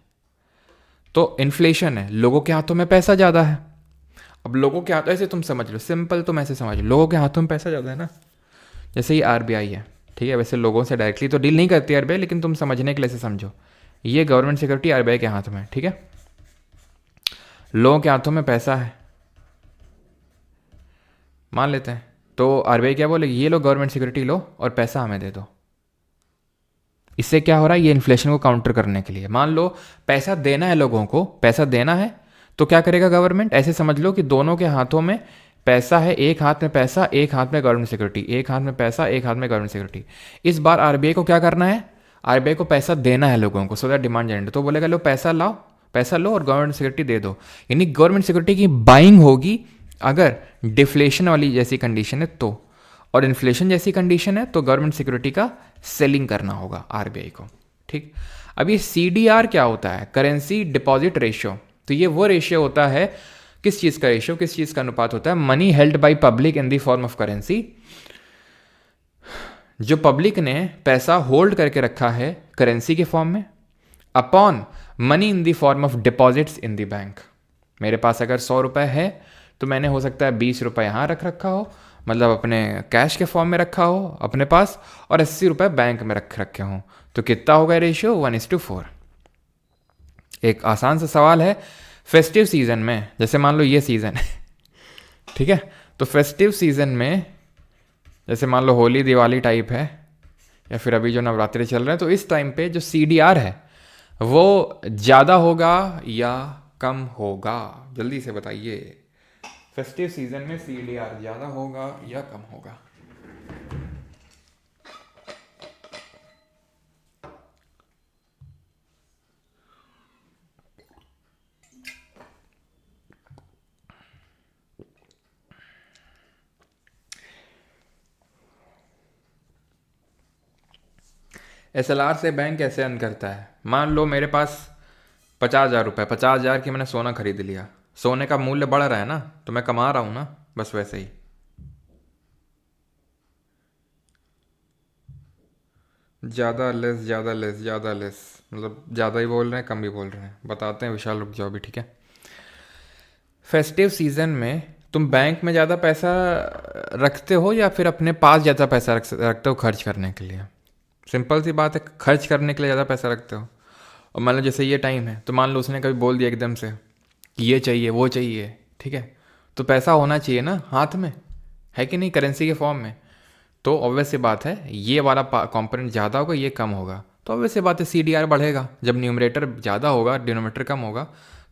तो इन्फ्लेशन है, लोगों के हाथों में पैसा ज़्यादा है। अब लोगों के हाथों, ऐसे तुम समझ लो, सिंपल तुम ऐसे समझ लो, लोगों के हाथों में पैसा ज़्यादा है ना, जैसे ये आरबीआई है, ठीक है। वैसे लोगों से डायरेक्टली तो डील नहीं करती आरबीआई, लेकिन तुम समझने के लिए से समझो, ये गवर्नमेंट सिक्योरिटी आरबीआई के हाथ में, ठीक है। लोगों के हाथों में पैसा है मान लेते हैं, तो आरबीआई क्या बोलेगी, ये लो गवर्नमेंट सिक्योरिटी लो और पैसा हमें दे दो। इससे क्या हो रहा है, ये इन्फ्लेशन को काउंटर करने के लिए। मान लो पैसा देना है लोगों को, पैसा देना है तो क्या करेगा गवर्नमेंट, ऐसे समझ लो कि दोनों के हाथों में पैसा है, एक हाथ में पैसा, एक हाथ में गवर्नमेंट सिक्योरिटी, एक हाथ में पैसा, एक हाथ में गवर्नमेंट सिक्योरिटी। इस बार आरबीआई को क्या करना है, आरबीआई को पैसा देना है लोगों को, सो दैट डिमांड जनरेट। तो बोलेगा लो पैसा लाओ, पैसा लो और गवर्नमेंट सिक्योरिटी दे दो, यानी गवर्नमेंट सिक्योरिटी की बाइंग होगी अगर डिफ्लेशन वाली जैसी कंडीशन है तो, और इन्फ्लेशन जैसी कंडीशन है तो गवर्नमेंट सिक्योरिटी का सेलिंग करना होगा आरबीआई को, ठीक। अब ये सीडीआर क्या होता है, करेंसी डिपॉजिट रेशियो। तो ये वो रेशियो होता है, किस चीज़ का रेशियो, किस चीज़ का अनुपात होता है, money held by public in the form of currency. जो पब्लिक ने पैसा होल्ड करके रखा है करेंसी के फॉर्म में, upon money in the form of deposits in the bank. मेरे पास अगर 100 रुपये है तो मैंने हो सकता है 20 रुपये यहाँ रख रखा हो, मतलब अपने कैश के फॉर्म में रखा हो अपने पास, और 80 रुपये बैंक में रख रखे हों। तो कितना होगा रेशियो, 1:4। एक आसान सा सवाल है, फेस्टिव सीजन में, जैसे मान लो ये सीजन है ठीक है, तो फेस्टिव सीजन में जैसे मान लो होली दिवाली टाइप है, या फिर अभी जो नवरात्रि चल रहे हैं, तो इस टाइम पे जो सीडीआर है वो ज़्यादा होगा या कम होगा, जल्दी से बताइए। फेस्टिव सीजन में सीडीआर ज़्यादा होगा या कम होगा? एसएलआर से बैंक कैसे अर्न करता है? मान लो मेरे पास 50,000 रुपये, 50,000 की मैंने सोना खरीद लिया, सोने का मूल्य बढ़ रहा है ना, तो मैं कमा रहा हूँ ना, बस वैसे ही। ज़्यादा लेस, ज़्यादा लेस, ज़्यादा लेस, मतलब ज़्यादा ही बोल रहे हैं कम भी बोल रहे हैं, बताते हैं विशाल, रुक जाओ भी, ठीक है। फेस्टिव सीजन में तुम बैंक में ज़्यादा पैसा रखते हो या फिर अपने पास ज़्यादा पैसा रखते हो खर्च करने के लिए? सिंपल सी बात है, खर्च करने के लिए ज़्यादा पैसा रखते हो। और मान लो जैसे ये टाइम है, तो मान लो उसने कभी बोल दिया एकदम से कि ये चाहिए वो चाहिए, ठीक है, तो पैसा होना चाहिए ना हाथ में, है कि नहीं, करेंसी के फॉर्म में। तो ऑब्वियस सी बात है, ये वाला कंपोनेंट ज़्यादा होगा, ये कम होगा, तो ऑब्वियस सी बात है सीडीआर बढ़ेगा। जब न्यूमरेटर ज़्यादा होगा, डिनोमिनेटर कम होगा,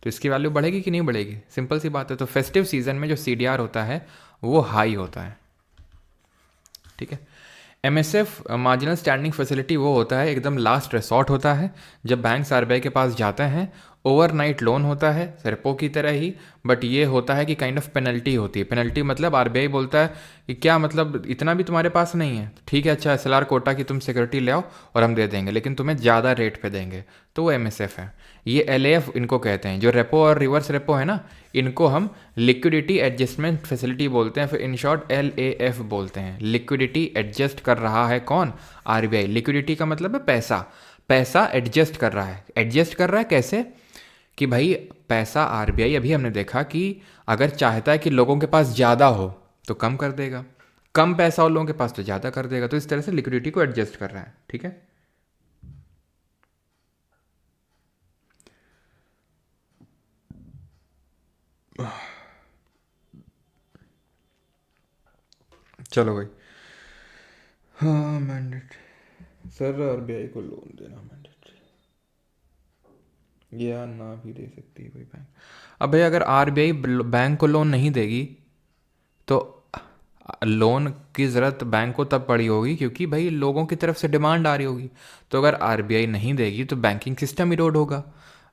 तो इसकी वैल्यू बढ़ेगी कि नहीं बढ़ेगी? सिंपल सी बात है। तो फेस्टिव सीजन में जो सीडीआर होता है वो हाई होता है, ठीक है। एमएसएफ मार्जिनल स्टैंडिंग फैसिलिटी वो होता है, एकदम लास्ट रिसॉर्ट होता है, जब बैंक्स आरबीआई के पास जाते हैं। ओवरनाइट लोन होता है रेपो की तरह ही, बट ये होता है कि काइंड ऑफ पेनल्टी होती है। पेनल्टी मतलब आरबीआई बोलता है कि क्या मतलब इतना भी तुम्हारे पास नहीं है, ठीक है, अच्छा एसएलआर कोटा की तुम सिक्योरिटी ले आओ और हम दे देंगे, लेकिन तुम्हें ज़्यादा रेट पे देंगे, तो वो एमएसएफ है। ये एलएएफ इनको कहते हैं। जो रेपो और रिवर्स रेपो है ना, इनको हम लिक्विडिटी एडजस्टमेंट फैसिलिटी बोलते हैं, फिर इन शॉर्ट एलएएफ बोलते हैं। लिक्विडिटी एडजस्ट कर रहा है कौन? आरबीआई। लिक्विडिटी का मतलब है पैसा, पैसा एडजस्ट कर रहा है। एडजस्ट कर रहा है कैसे? कि भाई पैसा आरबीआई, अभी हमने देखा कि अगर चाहता है कि लोगों के पास ज़्यादा हो तो कम कर देगा, कम पैसा हो लोगों के पास तो ज़्यादा कर देगा, तो इस तरह से लिक्विडिटी को एडजस्ट कर रहा है, ठीक है। चलो भाई, हाँ मैंडेट सर, आरबीआई को लोन देना मैंडेटरी या ना भी दे सकती है कोई बैंक। अब भाई अगर आरबीआई बैंक को लोन नहीं देगी तो लोन की ज़रूरत बैंक को तब पड़ी होगी क्योंकि भाई लोगों की तरफ से डिमांड आ रही होगी। तो अगर आरबीआई नहीं देगी तो बैंकिंग सिस्टम इरोड होगा।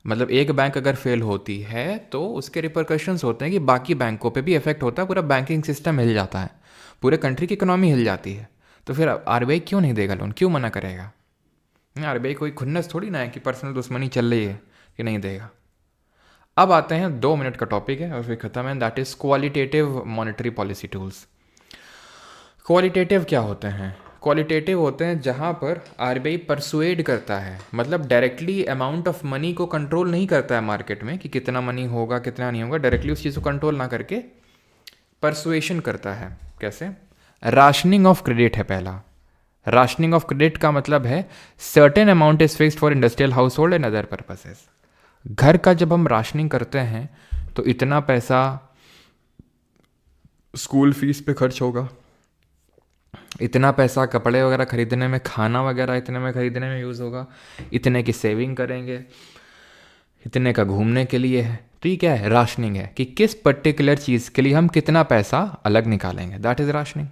मतलब एक बैंक अगर फेल होती है तो उसके रिपरकशंस होते हैं कि बाकी बैंकों पे भी इफेक्ट होता है, पूरा बैंकिंग सिस्टम हिल जाता है, पूरे कंट्री की इकोनॉमी हिल जाती है। तो फिर आरबीआई क्यों नहीं देगा लोन, क्यों मना करेगा? आरबीआई कोई खुन्नस थोड़ी ना है कि पर्सनल दुश्मनी चल रही है कि नहीं देगा। अब आते हैं 2 मिनट का टॉपिक है और फिर खत्म है, that is qualitative monetary policy tools. Qualitative क्या होते हैं? क्वालिटेटिव होते हैं जहाँ पर आरबीआई परसुएड करता है, मतलब डायरेक्टली अमाउंट ऑफ मनी को कंट्रोल नहीं करता है मार्केट में कि कितना मनी होगा कितना नहीं होगा, डायरेक्टली उस चीज़ को कंट्रोल ना करके परसुएशन करता है। कैसे? राशनिंग ऑफ क्रेडिट है पहला। राशनिंग ऑफ क्रेडिट का मतलब है certain amount is fixed for industrial house hold and other purposes. घर का जब हम राशनिंग करते हैं तो इतना पैसा स्कूल फीस पे खर्च होगा, इतना पैसा कपड़े वगैरह खरीदने में, खाना वगैरह इतने में खरीदने में यूज़ होगा, इतने की सेविंग करेंगे, इतने का घूमने के लिए है। तो ये क्या है? राशनिंग है कि किस पर्टिकुलर चीज़ के लिए हम कितना पैसा अलग निकालेंगे, दैट इज़ राशनिंग।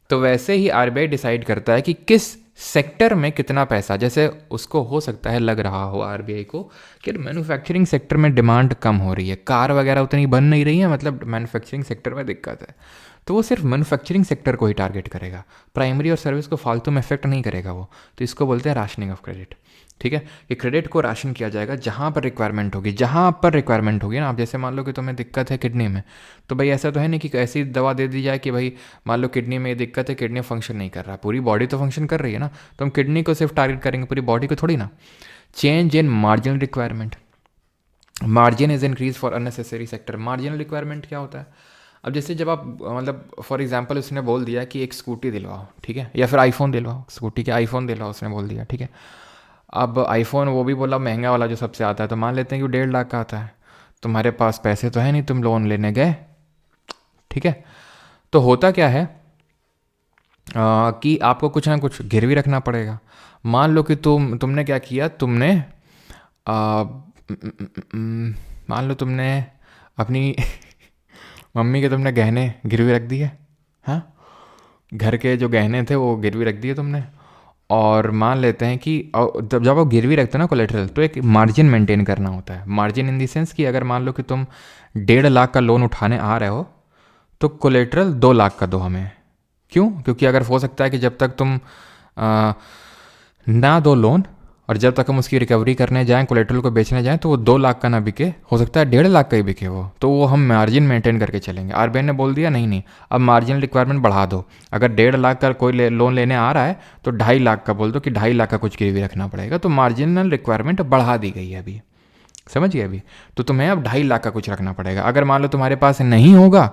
तो वैसे ही आरबीआई डिसाइड करता है कि किस सेक्टर में कितना पैसा, जैसे उसको हो सकता है लग रहा हो आरबीआई को कि मैन्युफैक्चरिंग सेक्टर में डिमांड कम हो रही है, कार वगैरह उतनी बन नहीं रही है, मतलब मैन्युफैक्चरिंग सेक्टर में दिक्कत है, तो वो सिर्फ मैन्युफैक्चरिंग सेक्टर को ही टारगेट करेगा, प्राइमरी और सर्विस को फालतू में इफेक्ट नहीं करेगा वो। तो इसको बोलते हैं राशनिंग ऑफ क्रेडिट, ठीक है। कि क्रेडिट को राशन किया जाएगा जहाँ पर रिक्वायरमेंट होगी, जहाँ पर रिक्वायरमेंट होगी ना। आप जैसे मान लो कि तुम्हें दिक्कत है किडनी में, तो भाई ऐसा तो है नहीं कि ऐसी दवा दे दी जाए कि भाई मान लो किडनी में ये दिक्कत है, किडनी फंक्शन नहीं कर रहा, पूरी बॉडी तो फंक्शन कर रही है ना, तो हम किडनी को सिर्फ टारगेट करेंगे, पूरी बॉडी को थोड़ी ना। Change in marginal requirement, margin is increase for unnecessary sector. Marginal requirement क्या होता है? अब जैसे जब आप मतलब फॉर एग्जांपल उसने बोल दिया कि एक स्कूटी दिलवाओ, ठीक है, या फिर आईफोन दिलवाओ, स्कूटी के आईफोन दिलवाओ उसने बोल दिया, ठीक है। अब आईफोन वो भी बोला महंगा वाला जो सबसे आता है, तो मान लेते हैं कि वो 1.5 लाख का आता है, तुम्हारे पास पैसे तो है नहीं, तुम लोन लेने गए, ठीक है। तो होता क्या है कि आपको कुछ ना कुछ गिरवी रखना पड़ेगा। मान लो कि तुमने क्या किया, तुमने मान लो तुमने अपनी मम्मी के तुमने गहने गिरवी रख दिए, हाँ, घर के जो गहने थे वो गिरवी रख दिए तुमने। और मान लेते हैं कि जब जब आप गिरवी रखते हो ना कोलेटरल, तो एक मार्जिन मेंटेन करना होता है। मार्जिन इन दी सेंस कि अगर मान लो कि तुम 1.5 लाख का लोन उठाने आ रहे हो, तो कोलेटरल 2 लाख का दो हमें। क्यों? क्योंकि अगर हो सकता है कि जब तक तुम आ, ना दो लोन, और जब तक हम उसकी रिकवरी करने जाएं, कोलेटरल को बेचने जाएं, तो वो 2 लाख का ना बिके, हो सकता है 1.5 लाख का ही बिके वो, तो वो हम मार्जिन मेंटेन करके चलेंगे। आरबीआई ने बोल दिया नहीं नहीं, अब मार्जिन रिक्वायरमेंट बढ़ा दो। अगर 1.5 लाख का कोई लोन लेने आ रहा है तो 2.5 लाख का बोल दो कि 2.5 लाख का कुछ गिरवी रखना पड़ेगा। तो मार्जिनल रिक्वायरमेंट बढ़ा दी गई है अभी, समझ गए अभी। तो तुम्हें अब 2.5 लाख का कुछ रखना पड़ेगा। अगर मान लो तुम्हारे पास नहीं होगा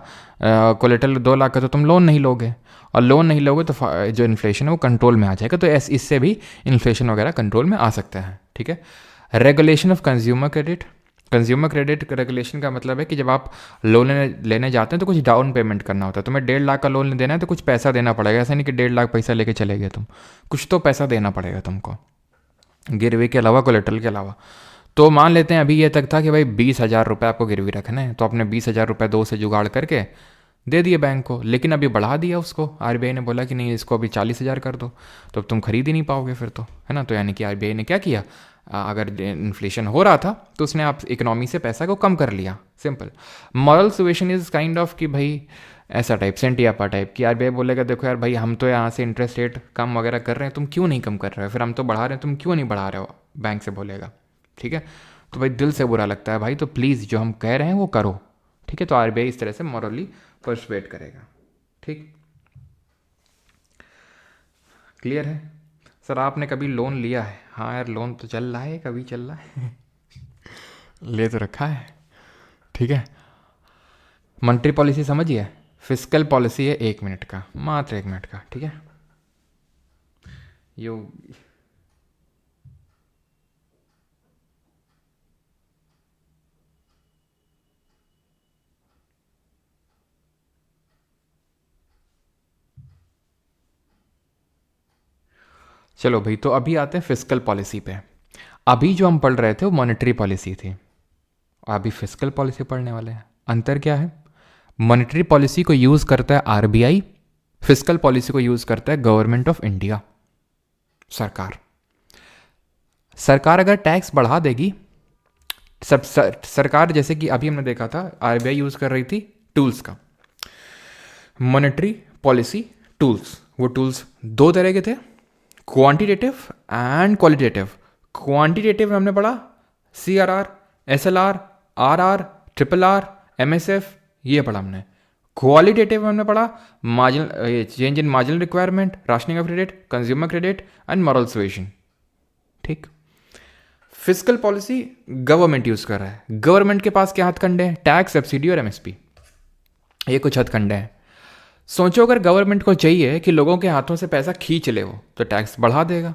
कोलेटरल 2 लाख का, तो तुम लोन नहीं लोगे, और लोन नहीं लोगे तो जो इन्फ्लेशन है वो कंट्रोल में आ जाएगा। तो इससे भी इन्फ्लेशन वगैरह कंट्रोल में आ सकता है, ठीक है। Regulation of consumer credit. Consumer credit regulation का मतलब है कि जब आप लोन लेने जाते हैं तो कुछ डाउन पेमेंट करना होता है। तुम्हें 1.5 लाख का लोन देना है तो कुछ पैसा देना पड़ेगा। ऐसा नहीं कि 1.5 लाख पैसा लेके चले गए तुम, कुछ तो पैसा देना पड़ेगा तुमको, गिरवी के अलावा, कोलेटरल के अलावा। तो मान लेते हैं अभी ये तक था कि भाई 20,000 रुपये आपको गिरवी रखने हैं, तो आपने 20,000 रुपये दो से जुगाड़ करके दे दिए बैंक को। लेकिन अभी बढ़ा दिया उसको, आरबीआई ने बोला कि नहीं इसको अभी 40,000 कर दो, तो अब तुम खरीद ही नहीं पाओगे फिर तो, है ना। तो यानी कि आरबीआई ने क्या किया, अगर इन्फ्लेशन हो रहा था तो उसने आप इकोनॉमी से पैसा को कम कर लिया, simple. Moral situation is kind of कि भाई ऐसा टाइप, सेंटियापा टाइप, कि आरबीआई बोलेगा देखो यार भाई हम तो यहाँ से इंटरेस्ट रेट कम वगैरह कर रहे हैं, तुम क्यों नहीं कम कर रहे हो, फिर हम तो बढ़ा रहे हैं, तुम क्यों नहीं बढ़ा रहे हो, बैंक से बोलेगा, ठीक है। तो भाई दिल से बुरा लगता है भाई, तो प्लीज़ जो हम कह रहे हैं वो करो, ठीक है। तो आरबीआई इस तरह से मॉरली पर्सुएट करेगा, ठीक। क्लियर है सर? आपने कभी लोन लिया है? हाँ यार लोन तो चल रहा है, कभी चल रहा है ले तो रखा है, ठीक है। मॉनेटरी पॉलिसी समझिए, फिस्कल पॉलिसी है 1 मिनट का, मात्र 1 मिनट का, ठीक है। यो चलो भाई, तो अभी आते हैं फिस्कल पॉलिसी पे। अभी जो हम पढ़ रहे थे वो मॉनेटरी पॉलिसी थी, अभी फिस्कल पॉलिसी पढ़ने वाले हैं। अंतर क्या है? मॉनेटरी पॉलिसी को यूज करता है आरबीआई, फिस्कल पॉलिसी को यूज करता है गवर्नमेंट ऑफ इंडिया, सरकार। सरकार अगर टैक्स बढ़ा देगी, सरकार, जैसे कि अभी हमने देखा था आरबीआई यूज कर रही थी टूल्स का, मॉनेटरी पॉलिसी टूल्स। वो टूल्स दो तरह के थे, क्वांटिटेटिव एंड क्वालिटेटिव। क्वांटिटेटिव हमने पढ़ा CRR, SLR, RR, RRR, MSF, ये पढ़ा हमने। क्वालिटेटिव हमने पढ़ा marginal change in marginal requirement, rationing of credit, consumer credit and moral suasion, ठीक। फिस्कल पॉलिसी गवर्नमेंट यूज कर रहा है। गवर्नमेंट के पास क्या हथकंडे हैं? टैक्स, सब्सिडी और MSP, ये कुछ हथकंडे हैं। सोचो अगर गवर्नमेंट को चाहिए कि लोगों के हाथों से पैसा खींच ले वो, तो टैक्स बढ़ा देगा।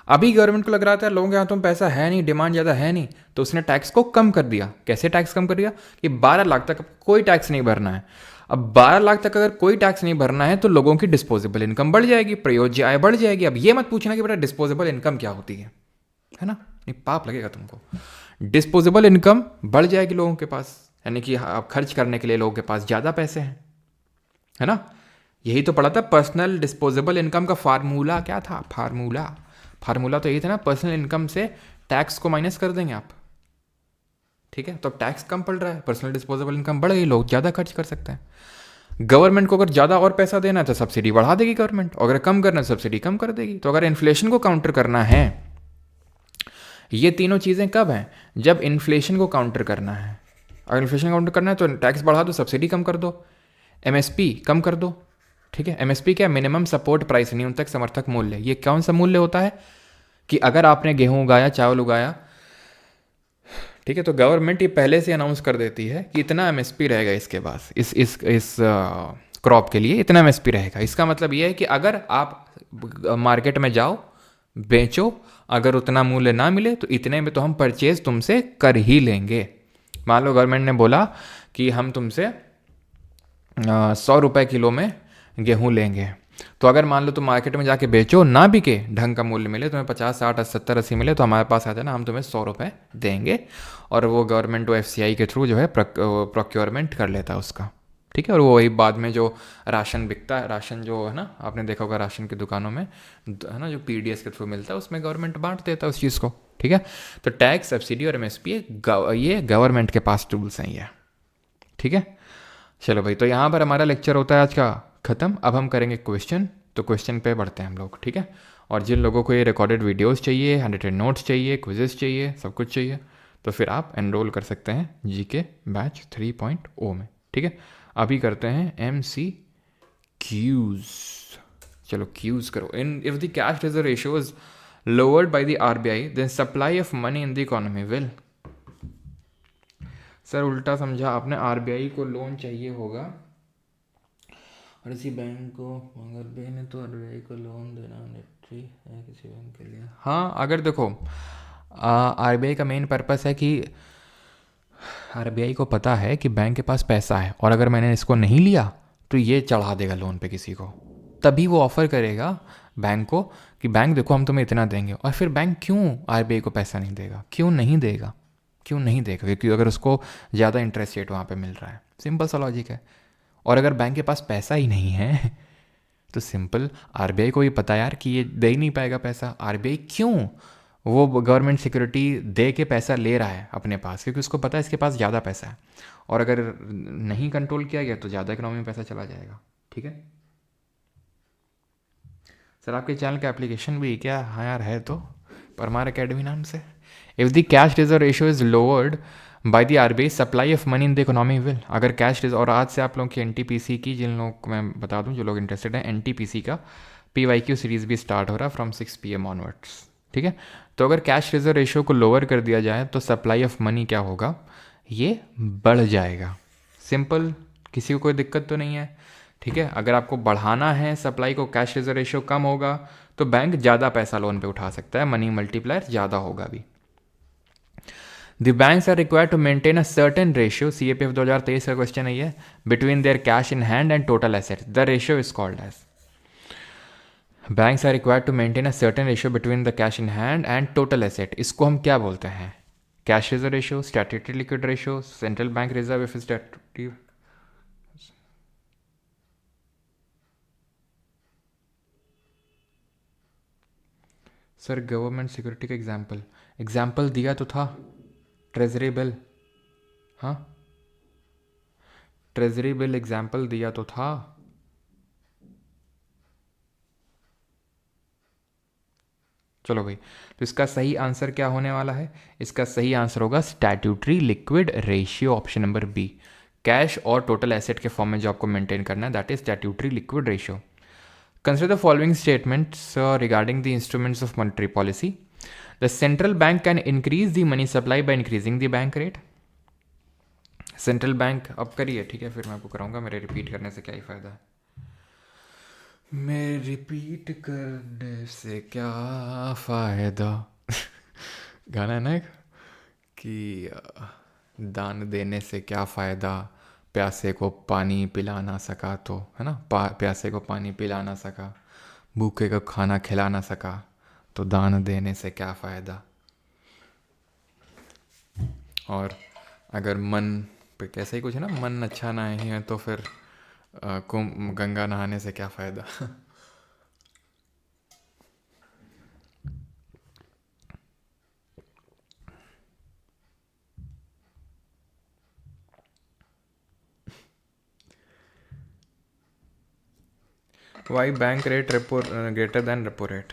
अभी गवर्नमेंट को लग रहा था लोगों के हाथों में पैसा है नहीं, डिमांड ज़्यादा है नहीं, तो उसने टैक्स को कम कर दिया। कैसे टैक्स कम कर दिया? कि 12 लाख तक कोई टैक्स नहीं भरना है। अब 12 लाख तक अगर कोई टैक्स नहीं भरना है तो लोगों की डिस्पोजेबल इनकम बढ़ जाएगी, प्रयोज्य आय बढ़ जाएगी। अब ये मत पूछना कि बेटा डिस्पोजेबल इनकम क्या होती है ना, नहीं पाप लगेगा तुमको। डिस्पोजेबल इनकम बढ़ जाएगी लोगों के पास, यानी कि अब खर्च करने के लिए लोगों के पास ज़्यादा पैसे हैं, है ना। यही तो पढ़ा था पर्सनल डिस्पोजेबल इनकम का फार्मूला क्या था? फार्मूला तो यही था ना, पर्सनल इनकम से टैक्स को माइनस कर देंगे आप, ठीक है। तो अब टैक्स कम पड़ रहा है, पर्सनल डिस्पोजेबल इनकम बढ़ गई, लोग ज़्यादा खर्च कर सकते हैं। गवर्नमेंट को अगर ज़्यादा और पैसा देना है तो सब्सिडी बढ़ा देगी गवर्नमेंट, अगर कम करना है सब्सिडी कम कर देगी। तो अगर इन्फ्लेशन को काउंटर करना है, ये तीनों चीज़ें कब हैं? जब इन्फ्लेशन को काउंटर करना है। अगर इन्फ्लेशन काउंटर करना है तो टैक्स बढ़ा दो, सब्सिडी कम कर दो, MSP कम कर दो, ठीक है। MSP क्या? मिनिमम सपोर्ट प्राइस, न्यूनतम समर्थक मूल्य। ये कौन सा मूल्य होता है? कि अगर आपने गेहूं उगाया, चावल उगाया, ठीक है, तो गवर्नमेंट ये पहले से अनाउंस कर देती है कि इतना MSP रहेगा इसके पास, इस क्रॉप के लिए इतना MSP रहेगा। इसका मतलब ये है कि अगर आप मार्केट में जाओ, बेचो, अगर उतना मूल्य ना मिले तो इतने में तो हम परचेज तुमसे कर ही लेंगे। मान लो गवर्नमेंट ने बोला कि हम तुमसे 100 रुपये किलो में गेहूं लेंगे, तो अगर मान लो तुम मार्केट में जाके बेचो, ना बिके, ढंग का मूल्य मिले, तुम्हें 50, 60, 70, 80 मिले, तो हमारे पास आ जाना, हम तुम्हें 100 रुपये देंगे। और वो गवर्नमेंट वो FCI के थ्रू जो है प्रोक्योरमेंट कर लेता है उसका, ठीक है। और वो वही बाद में जो राशन बिकता है, राशन जो है ना, आपने देखा होगा राशन की दुकानों में है ना, जो पीडीएस के थ्रू मिलता है उसमें गवर्नमेंट बांट देता है उस चीज़ को। ठीक है। तो टैक्स, सब्सिडी और एमएसपी ये गवर्नमेंट के पास टूल्स हैं ये। ठीक है। चलो भाई, तो यहाँ पर हमारा लेक्चर होता है आज का ख़त्म। अब हम करेंगे क्वेश्चन। तो क्वेश्चन पे बढ़ते हैं हम लोग। ठीक है। और जिन लोगों को ये रिकॉर्डेड वीडियोस चाहिए, हैंडरिटन नोट्स चाहिए, क्विजेस चाहिए, सब कुछ चाहिए, तो फिर आप एनरोल कर सकते हैं जीके बैच 3.0 में। ठीक है। अभी करते हैं MC क्यूज। चलो क्यूज करो। If the cash reserve ratio is lowered by the RBI, then supply of money in the economy will. Sir उल्टा समझा आपने, RBI को लोन चाहिए होगा और किसी बैंक को, अगर बैंक ने तो RBI को लोन देना नेसेसरी है किसी बैंक के लिए। हाँ, अगर देखो RBI का मेन पर्पस है कि RBI को पता है कि बैंक के पास पैसा है और अगर मैंने इसको नहीं लिया तो ये चढ़ा देगा लोन पे किसी को, तभी वो ऑफ़र करेगा बैंक को कि बैंक देखो हम तुम्हें इतना देंगे। और फिर बैंक क्यों RBI को पैसा नहीं देगा? क्यों नहीं देगा? क्यों नहीं देगा? क्योंकि अगर उसको ज़्यादा इंटरेस्ट रेट वहाँ पे मिल रहा है। सिंपल सा लॉजिक है। और अगर बैंक के पास पैसा ही नहीं है तो सिंपल RBI को ये पता यार कि ये दे ही नहीं पाएगा पैसा। RBI क्यों वो गवर्नमेंट सिक्योरिटी दे के पैसा ले रहा है अपने पास? क्योंकि उसको पता है इसके पास ज़्यादा पैसा है और अगर नहीं कंट्रोल किया गया तो ज़्यादा इकोनॉमी में पैसा चला जाएगा। ठीक है। सर आपके चैनल का एप्लीकेशन भी क्या? हाँ यार है तो, परमार एकेडमी नाम से। If the cash reserve ratio is lowered by the RBI, supply of money in the economy will. अगर कैश रिजर्व, और आज से आप लोगों की NTPC की, जिन लोगों को मैं बता दूं जो लोग इंटरेस्टेड हैं, NTPC का PYQ सीरीज़ भी स्टार्ट हो रहा है फ्रॉम 6 PM ऑनवर्ड्स। ठीक है। तो अगर कैश रिजर्व रेशियो को लोअर कर दिया जाए तो सप्लाई ऑफ मनी क्या होगा? ये बढ़ जाएगा। सिंपल, किसी को कोई दिक्कत तो नहीं है। ठीक है। अगर आपको बढ़ाना है सप्लाई को, कैश रिजर्व रेशियो कम होगा तो बैंक ज़्यादा पैसा लोन पे उठा सकता है, मनी मल्टीप्लायर ज़्यादा होगा भी। The banks are required to maintain a certain ratio, CAPF 2023 का क्वेश्चन है ये, between their cash in hand and total assets. The ratio is called as, banks are required to maintain a certain ratio between the cash in hand and total asset. इसको हम क्या बोलते हैं? Cash reserve ratio, statutory liquid ratio, central bank reserve if statutory. Sir government security का example दिया तो था, treasury bill. हाँ, ट्रेजरी बिल एग्जाम्पल दिया तो था। चलो भाई, तो इसका सही आंसर क्या होने वाला है? इसका सही आंसर होगा statutory liquid ratio, option number B. Cash और टोटल एसेट के फॉर्म में जो आपको मेंटेन करना है, that is statutory liquid ratio. Consider the following statements regarding the instruments of monetary policy. The central bank can increase the money supply by increasing the bank rate. Central bank, अब करिए, ठीक है, फिर मैं आपको कराऊंगा, मेरे रिपीट करने से क्या ही फ़ायदा है। मैं रिपीट करने से क्या फ़ायदा गाना है ना एक, कि दान देने से क्या फ़ायदा, प्यासे को पानी पिला ना सका तो, है ना, प्यासे को पानी पिला ना सका, भूखे को खाना खिला ना सका, तो दान देने से क्या फ़ायदा। और अगर मन पे कैसे ही कुछ है ना, मन अच्छा नहीं है तो फिर गंगा नहाने से क्या फ़ायदा। Why bank rate repo greater than repo rate.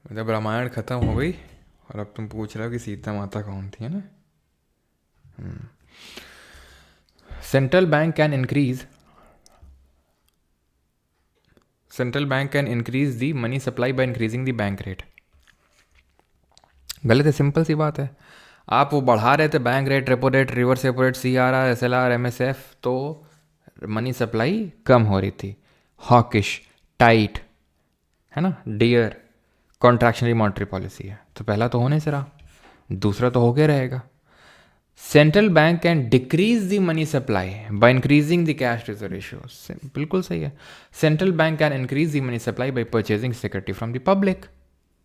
मतलब रामायण ख़त्म हो गई और अब तुम पूछ रहे हो कि सीता माता कौन थी, है ना। Central bank can increase the money supply by increasing the bank rate. गलत है, सिंपल सी बात है। आप वो बढ़ा रहे थे bank rate, repo rate, reverse repo rate, CRR, SLR, MSF, तो मनी सप्लाई कम हो रही थी। हॉकिश, टाइट, है ना, डियर, कॉन्ट्रैक्शनरी मॉनेटरी पॉलिसी है। तो पहला तो होने से रहा, दूसरा तो होके रहेगा। Central bank can decrease the money supply by increasing the cash reserve ratio. बिल्कुल सही है। Central bank can increase the money supply by purchasing security from the public.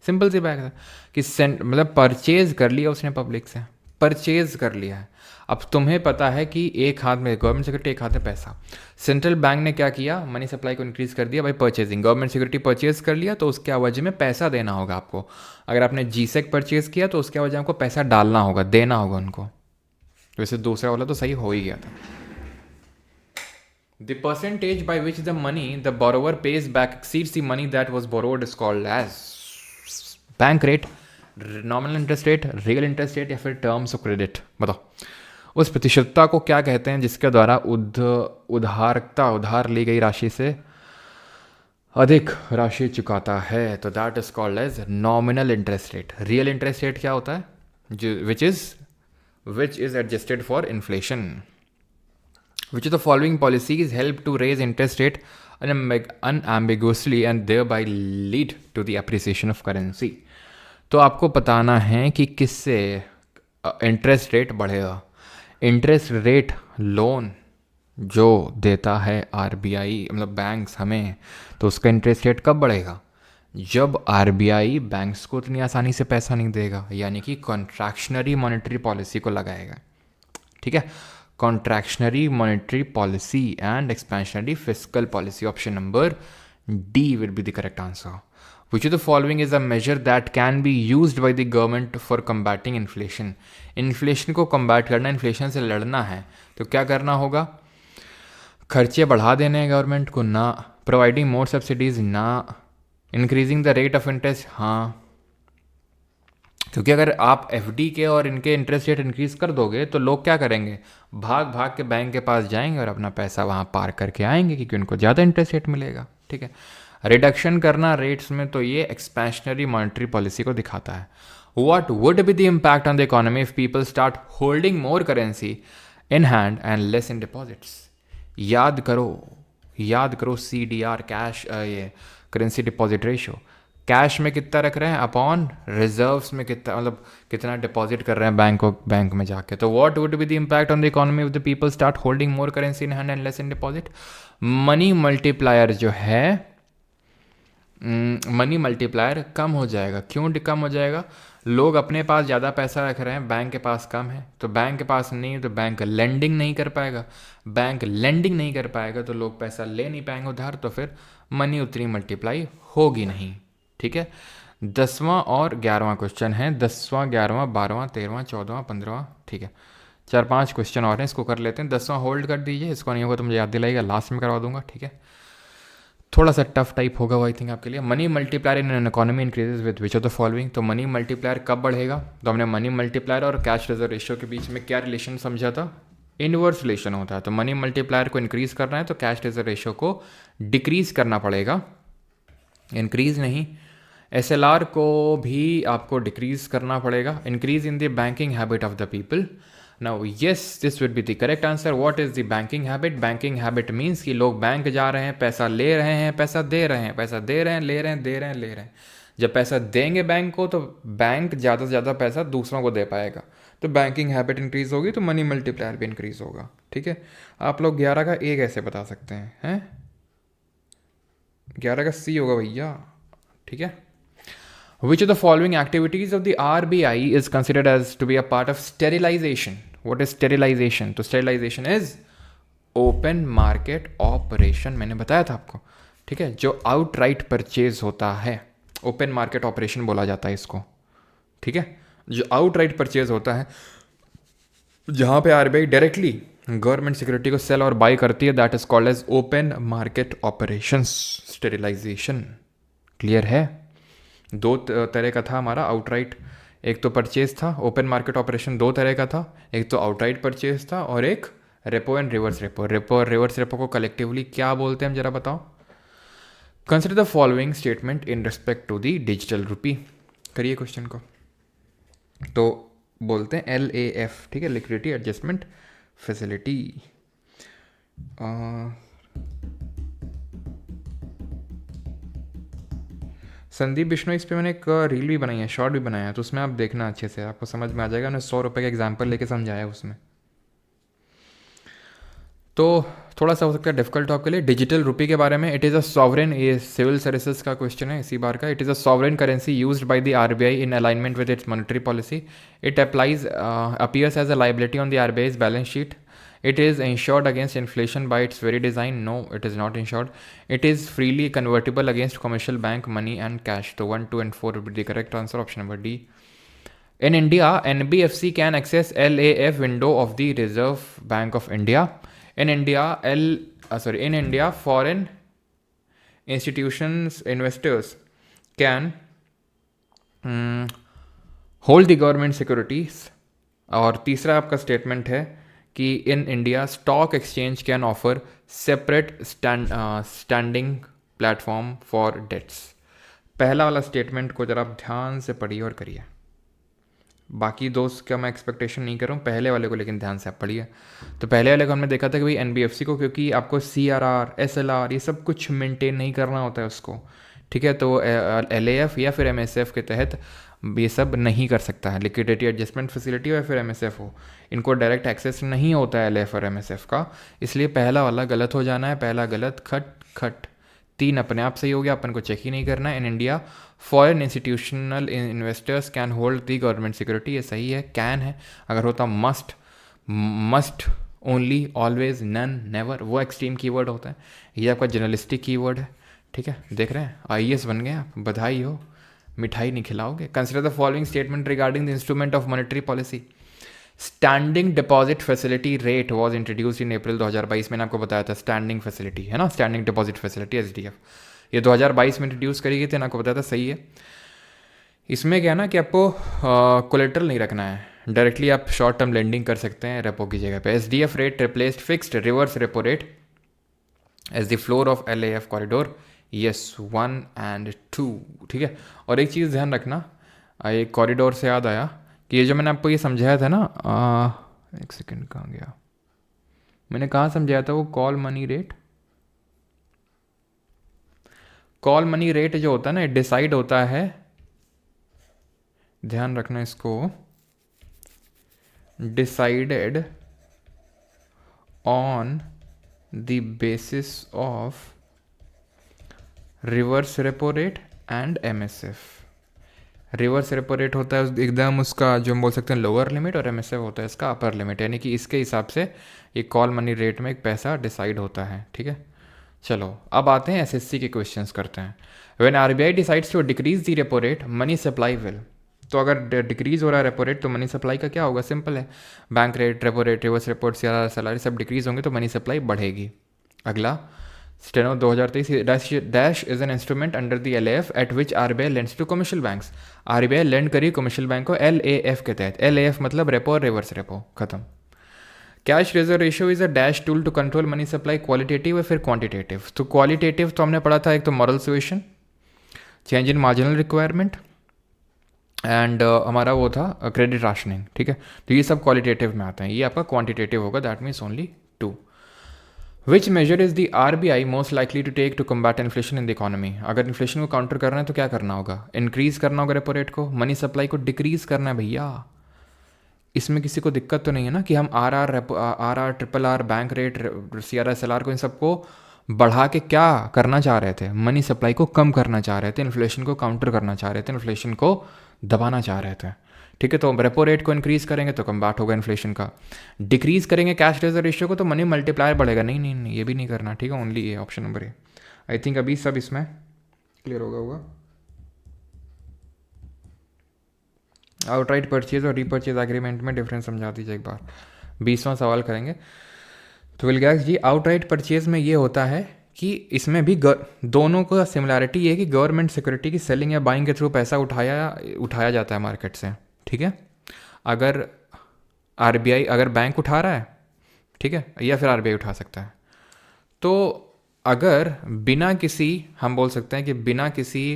Simple सी बात है कि मतलब परचेज कर लिया उसने पब्लिक से, परचेज कर लिया है। अब तुम्हें पता है कि एक हाथ में गवर्नमेंट सिक्योरिटी, एक हाथ में पैसा। सेंट्रल बैंक ने क्या किया, मनी सप्लाई को इंक्रीज कर दिया by purchasing. Government security purchase कर लिया तो उसके एवज में पैसा देना होगा आपको। अगर आपने जीसेक परचेज किया तो उसके एवज में आपको पैसा डालना होगा, देना होगा उनको। वैसे दूसरा वाला तो सही हो ही गया था। The percentage by which the money the borrower pays back exceeds the money that was borrowed is called as bank rate, nominal interest rate, real interest rate, या फिर टर्म्स ऑफ क्रेडिट। बताओ उस प्रतिशतता को क्या कहते हैं जिसके द्वारा उधार ली गई राशि से अधिक राशि चुकाता है। तो that is called as nominal interest rate. Real interest rate क्या होता है, which is adjusted for inflation. Which of the following policies help to raise interest rate unambiguously and thereby lead to the appreciation of currency। तो आपको बताना है कि किससे interest rate बढ़ेगा। इंटरेस्ट रेट लोन जो देता है आरबीआई, मतलब बैंक्स हमें, तो उसका इंटरेस्ट रेट कब बढ़ेगा, जब आरबीआई बैंक्स को इतनी आसानी से पैसा नहीं देगा, यानी कि कॉन्ट्रैक्शनरी मॉनेटरी पॉलिसी को लगाएगा। ठीक है, contractionary monetary policy and expansionary fiscal policy. Option number D will be the correct answer. Which of the following is a measure that can be used by the government for combating inflation? Inflation को combat करना, inflation से लड़ना है तो क्या करना होगा, खर्चे बढ़ा देने हैं गवर्नमेंट को ना, प्रोवाइडिंग मोर सब्सिडीज ना, increasing the rate of interest हाँ। क्योंकि अगर आप एफडी के और इनके इंटरेस्ट रेट इंक्रीज कर दोगे तो लोग क्या करेंगे, भाग भाग के बैंक के पास जाएंगे और अपना पैसा वहाँ पार्क करके आएंगे क्योंकि उनको ज़्यादा इंटरेस्ट रेट मिलेगा। ठीक है, रिडक्शन करना रेट्स में, तो ये एक्सपेंशनरी मॉनेटरी पॉलिसी को दिखाता है। What would be the impact on the economy if people start holding more currency in hand and less in deposits. याद करो CDR, कैश, ये करेंसी डिपॉजिट रेशियो। कैश में कितना रख रहे हैं अपॉन रिजर्व्स में कितना, मतलब कितना डिपॉजिट कर रहे हैं बैंक में जाके। तो what would be the impact on the economy if the people start holding more currency in hand and less in deposit. Money multiplier जो है, मनी मल्टीप्लायर कम हो जाएगा। क्यों कम हो जाएगा, लोग अपने पास ज़्यादा पैसा रख रहे हैं, बैंक के पास कम है, तो बैंक के पास नहीं है तो बैंक लेंडिंग नहीं कर पाएगा, बैंक लेंडिंग नहीं कर पाएगा तो लोग पैसा ले नहीं पाएंगे उधार, तो फिर मनी उतनी मल्टीप्लाई होगी नहीं। ठीक है, 10वां और 11वां क्वेश्चन है, 10वां 11वां 12वां 13वां 14वां 15वां। ठीक है, 4-5 क्वेश्चन और हैं, इसको कर लेते हैं। 10वां होल्ड कर दीजिए, इसको नहीं होगा तो मुझे याद दिलाइएगा, लास्ट में करवा दूंगा। ठीक है, थोड़ा सा टफ टाइप होगा वो आई थिंक आपके लिए। Money multiplier in an economy increases with which of the following. तो मनी मल्टीप्लायर कब बढ़ेगा, तो हमने मनी मल्टीप्लायर और कैश रिजर्व रेशियो के बीच में क्या रिलेशन समझा था, इनवर्स रिलेशन होता है। तो मनी मल्टीप्लायर को इंक्रीज करना है तो कैश रिजर्व रेशियो को डिक्रीज करना पड़ेगा, इंक्रीज नहीं। SLR को भी आपको डिक्रीज करना पड़ेगा, increase in the banking habit of the people. Now yes, this would be the correct answer. What is the banking habit? Banking habit means कि लोग बैंक जा रहे हैं, पैसा ले रहे हैं, पैसा दे रहे हैं, पैसा दे रहे हैं, ले रहे हैं, दे रहे हैं, ले रहे हैं। जब पैसा देंगे बैंक को तो बैंक ज़्यादा से ज़्यादा पैसा दूसरों को दे पाएगा, तो बैंकिंग हैबिट इंक्रीज होगी तो मनी मल्टीप्लायर भी इंक्रीज होगा। ठीक है, आप लोग 11 का A कैसे बता सकते हैं? 11 का C होगा भैया। ठीक है, Which of the following activities of the RBI is considered as to be a part of sterilization? What is sterilization? तो sterilization is open market operation, मैंने बताया था आपको। ठीक है, जो outright purchase होता है, open market operation बोला जाता है इसको। ठीक है, जो outright purchase होता है, जहाँ पे RBI डायरेक्टली गवर्नमेंट सिक्योरिटी को सेल और बाई करती है, that is called as open market operations, sterilisation. Clear है? 2 तरह का था हमारा आउटराइट, एक तो परचेज था, ओपन मार्केट ऑपरेशन 2 तरह का था, एक तो आउटराइट परचेज था और एक repo and reverse repo. Repo और रिवर्स रेपो को कलेक्टिवली क्या बोलते हैं, हम जरा बताओ। Consider the following statement in respect to the digital rupee. करिए क्वेश्चन को। तो बोलते हैं LAF, ठीक है, liquidity adjustment facility. Sandeep Bishnoi, इस पर मैंने एक रील भी बनाई है, शॉर्ट भी बनाया है, तो उसमें आप देखना अच्छे से, आपको समझ में आ जाएगा। मैंने 100 रुपये का एग्जाम्पल लेके समझाया उसमें। तो थोड़ा सा हो सकता है डिफिकल्ट आपके लिए। डिजिटल रुपये के बारे में, इट इज़ अ सॉवरेन, ये सिविल सर्विसेज का क्वेश्चन है इसी बार का। It is a sovereign currency used by the RBI in alignment with its monetary policy. It appears as a liability on the RBI's balance sheet. It is insured against inflation by its very design. No, it is not insured. It is freely convertible against commercial bank money and cash. So 1, 2 and 4 would be the correct answer. Option number D. In India, NBFC can access LAF window of the Reserve Bank of India. In India, foreign institutions, investors can hold the government securities. और तीसरा आपका statement है कि in India stock exchange can offer separate standing platform for debts. पहला वाला statement को जरा आप ध्यान से पढ़िए और करिए। बाकी दोस्त का मैं एक्सपेक्टेशन नहीं कर रहा हूँ, पहले वाले को लेकिन ध्यान से आप पढ़िए। तो पहले वाले को हमने देखा था कि भाई एनबीएफसी को, क्योंकि आपको CRR SLR ये सब कुछ मेंटेन नहीं करना होता है उसको, ठीक है। तो LAF या फिर MSF के तहत ये सब नहीं कर सकता है। लिक्विडिटी एडजस्टमेंट फैसिलिटी हो या फिर MSF हो, इनको डायरेक्ट एक्सेस नहीं होता है LAF और MSF का। इसलिए पहला वाला गलत हो जाना है, पहला गलत, खट खट। 3 अपने आप सही हो गया, अपन को चेक ही नहीं करना है। In India foreign institutional investors can hold the government security, ये सही है, कैन है। अगर होता must, must, only, always, none, never, वो एक्सट्रीम कीवर्ड होता है। ये आपका जर्नलिस्टिक कीवर्ड है, ठीक है। देख रहे हैं, IAS बन गए आप, बधाई हो, मिठाई नहीं खिलाओगे। Consider the following statement regarding the instrument of monetary policy. Standing deposit facility rate was introduced in April 2022। मैंने आपको बताया था स्टैंडिंग फैसिलिटी है ना, स्टैंडिंग डिपॉजिट फैसिलिटी SDF, ये 2022 में इंट्रोड्यूस करी गई थी, आपको बताया था, सही है। इसमें क्या है ना कि आपको कोलेट्रल नहीं रखना है, डायरेक्टली आप शॉर्ट टर्म लेंडिंग कर सकते हैं रेपो की जगह पे। SDF rate replaced fixed reverse repo rate as the floor of LAF corridor. Yes, 1 and 2, ठीक है। और एक चीज़ ध्यान रखना, एक कॉरिडोर से याद आया कि ये जो मैंने आपको ये समझाया था ना, एक सेकंड, कहाँ गया, मैंने कहाँ समझाया था वो call money rate. Call money rate जो होता है ना, ये डिसाइड होता है, ध्यान रखना इसको, decided on the basis of reverse repo rate and MSF। Reverse repo rate होता है एकदम उसका जो हम बोल सकते हैं लोअर लिमिट, और MSF होता है इसका अपर लिमिट, यानी कि इसके हिसाब से ये कॉल मनी रेट में एक पैसा डिसाइड होता है, ठीक है। चलो अब आते हैं SSC के क्वेश्चंस करते हैं। When RBI decides to decrease the repo rate, money supply will. तो अगर डिक्रीज हो रहा है रेपो रेट तो मनी सप्लाई का क्या होगा, सिंपल है, bank rate, repo rate, reverse repo, CRR SLR सब डिक्रीज होंगे तो मनी सप्लाई बढ़ेगी। अगला steno 2023 dash is an instrument under the LAF at which RBI lends to commercial banks. RBI lend करी कमर्शियल बैंक को LAF के तहत। LAF मतलब रेपो और रिवर्स रेपो, खत्म। Cash reserve ratio is a dash tool to control money supply, qualitative या फिर quantitative. तो क्वालिटेटिव तो हमने पढ़ा था, एक तो moral suasion, change in marginal requirement and हमारा वो था क्रेडिट राशनिंग, ठीक है। तो ये सब क्वालिटेटिव में आते हैं, ये आपका क्वांटिटेटिव होगा, that means only 2। Which measure is the RBI most likely to take to combat inflation in the economy. अगर इन्फ्लेशन को काउंटर करना है तो क्या करना होगा, इंक्रीज करना होगा रेपो रेट को, मनी सप्लाई को डिक्रीज करना है भैया। इसमें किसी को दिक्कत तो नहीं है ना कि हम RR, triple R, bank rate, CRR SLR को, इन सबको बढ़ा के क्या करना चाह रहे थे, मनी सप्लाई को कम करना चाह रहे थे, इन्फ्लेशन को काउंटर करना चाह रहे थे, इन्फ्लेशन को दबाना चाह रहे थे, ठीक है। तो रेपो रेट को इंक्रीज करेंगे तो कम्बैट होगा इन्फ्लेशन का, डिक्रीज करेंगे कैश रिजर्व रेशियो को तो मनी मल्टीप्लायर बढ़ेगा। नहीं नहीं नहीं, ये भी नहीं करना, ठीक है। ओनली ये option number A. I think अभी सब इसमें क्लियर होगा। आउटराइट परचेज और रीपरचेज एग्रीमेंट में डिफरेंस समझा दीजिए एक बार। 20वां सवाल करेंगे। तो विलगैक्स जी, आउटराइट परचेज में ये होता है कि इसमें भी दोनों का सिमिलैरिटी ये है कि गवर्नमेंट सिक्योरिटी की सेलिंग या बाइंग के थ्रू पैसा उठाया जाता है मार्केट से, ठीक है। अगर RBI, अगर बैंक उठा रहा है, ठीक है, या फिर RBI उठा सकता है, तो अगर बिना किसी, हम बोल सकते हैं कि बिना किसी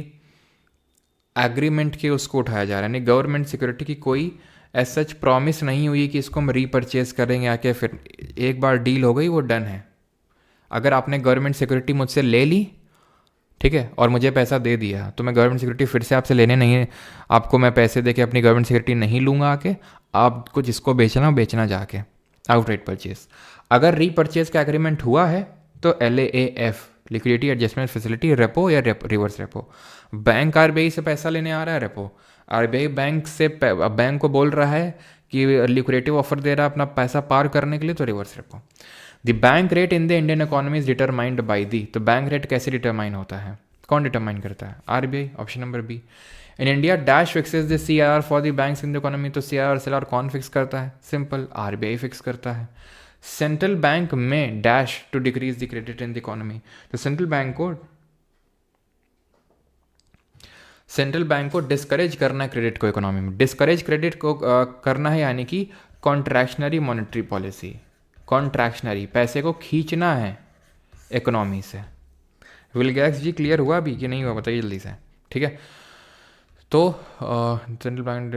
एग्रीमेंट के उसको उठाया जा रहा है, यानी गवर्नमेंट सिक्योरिटी की कोई एज सच प्रॉमिस नहीं हुई कि इसको हम रीपरचेज करेंगे आके, फिर एक बार डील हो गई वो डन है। अगर आपने गवर्नमेंट सिक्योरिटी मुझसे ले ली, ठीक है, और मुझे पैसा दे दिया, तो मैं गवर्नमेंट सिक्योरिटी फिर से आपसे लेने नहीं है, आपको मैं पैसे दे के अपनी गवर्नमेंट सिक्योरिटी नहीं लूँगा आके, आपको जिसको बेचना जाके, आउटराइट परचेज। अगर रीपर्चेज का एग्रीमेंट हुआ है तो LAAF liquidity adjustment facility, repo या रिवर्स रेपो। बैंक आरबीआई से पैसा लेने आ रहा है, रेपो। आरबीआई बैंक को बोल रहा है कि लिक्विडिटी ऑफर दे रहा है अपना पैसा पार करने के लिए, तो reverse repo. The bank rate in the Indian economy is determined by the, तो बैंक रेट कैसे डिटरमाइन होता है, कौन डिटरमाइन करता है, RBI, option number B. In India dash fixes the CRR for the banks in the economy, तो CRR SLR कौन fix करता है, सिंपल, आरबीआई फिक्स करता है। सेंट्रल बैंक में dash to decrease the credit in the economy, तो central bank को discourage करना है क्रेडिट को इकोनॉमी में, डिस्करेज क्रेडिट को करना है, यानी कि कॉन्ट्रैक्शनरी मॉनेटरी पॉलिसी, कॉन्ट्रैक्शनरी, पैसे को खींचना है इकोनॉमी से। विलगैक्स जी क्लियर हुआ अभी कि नहीं हुआ, बताइए जल्दी से, ठीक है। तो सेंट्रल बैंक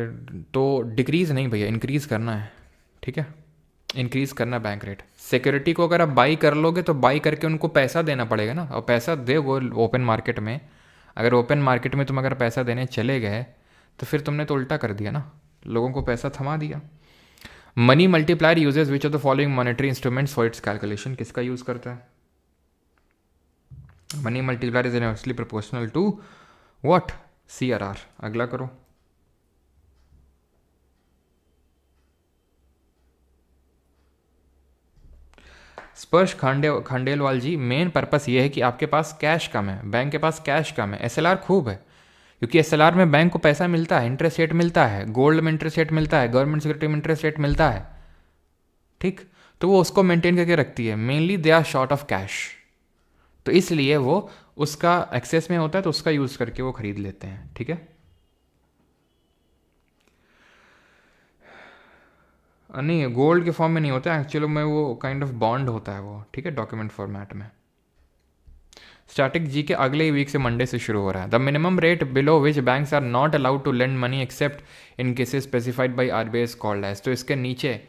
तो डिक्रीज नहीं भैया, इंक्रीज करना है, ठीक है, इंक्रीज करना बैंक रेट। सिक्योरिटी को अगर आप बाई कर लोगे तो बाई करके उनको पैसा देना पड़ेगा ना, और पैसा दे वो ओपन मार्केट में। अगर ओपन मार्केट में तुम अगर पैसा देने चले गए तो फिर तुमने तो उल्टा कर दिया ना, लोगों को पैसा थमा दिया। Money multiplier uses which of the following monetary instruments for its calculation, किसका यूज करता है? Money multiplier is inversely proportional to what, CRR। अगला करो। स्पर्श खंडेलवाल जी, मेन पर्पस ये है कि आपके पास कैश कम है, बैंक के पास कैश कम है, SLR खूब है, क्योंकि SLR में बैंक को पैसा मिलता है, इंटरेस्ट रेट मिलता है, गोल्ड में इंटरेस्ट रेट मिलता है, गवर्नमेंट सिक्योरिटी में इंटरेस्ट रेट मिलता है, ठीक। तो वो उसको मेंटेन करके रखती है, mainly they are short of cash, तो इसलिए वो उसका एक्सेस में होता है तो उसका यूज करके वो खरीद लेते हैं, ठीक है। नहीं, गोल्ड के फॉर्म में नहीं होता है एक्चुअली में, वो काइंड ऑफ बॉन्ड होता है वो, ठीक है, डॉक्यूमेंट फॉर्मेट में। स्टैटिक जी के अगले ही वीक से मंडे से शुरू हो रहा है। The minimum rate below which banks are not allowed to lend money except in cases specified by RBI is called as, तो इसके नीचे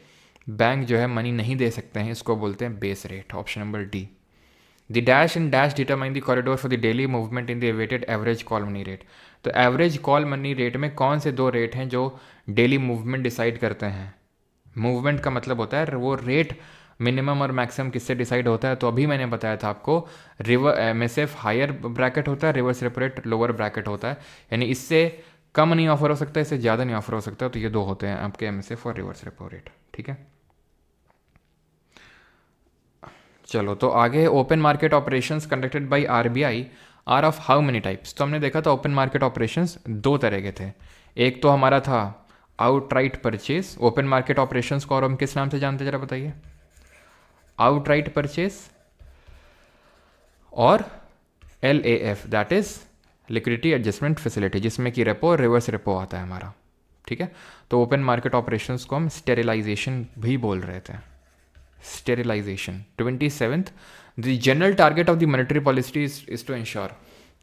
बैंक जो है मनी नहीं दे सकते हैं, इसको बोलते हैं base rate, option number D. The dash in dash determine the corridor for the daily movement in the awaited average call money rate, तो एवरेज कॉल मनी रेट में कौन से दो रेट हैं जो डेली मूवमेंट डिसाइड करते हैं? Movement का मतलब होता है वो रेट मिनिमम और मैक्सिमम किससे डिसाइड होता है, तो अभी मैंने बताया था आपको, MSF हायर ब्रैकेट होता है, reverse repo rate lower bracket होता है, यानी इससे कम नहीं ऑफर हो सकता, इससे ज़्यादा नहीं ऑफर हो सकता, तो ये दो होते हैं आपके MSF और रिवर्स रेपो रेट, ठीक है। चलो तो आगे, open market operations conducted by RBI are of how many types, तो हमने देखा था ओपन मार्केट ऑपरेशंस दो तरह के थे। एक तो हमारा था outright purchase, open market operations को और हम किस नाम से जानते हैं जरा बताइए? आउटराइट परचेज, और LAF that is liquidity adjustment facility, जिसमें कि रेपो और रिवर्स रेपो आता है हमारा, ठीक है। तो ओपन मार्केट ऑपरेशंस को हम स्टेरिलाइजेशन भी बोल रहे थे, sterilisation. 27th, the general target of the monetary policy is to ensure,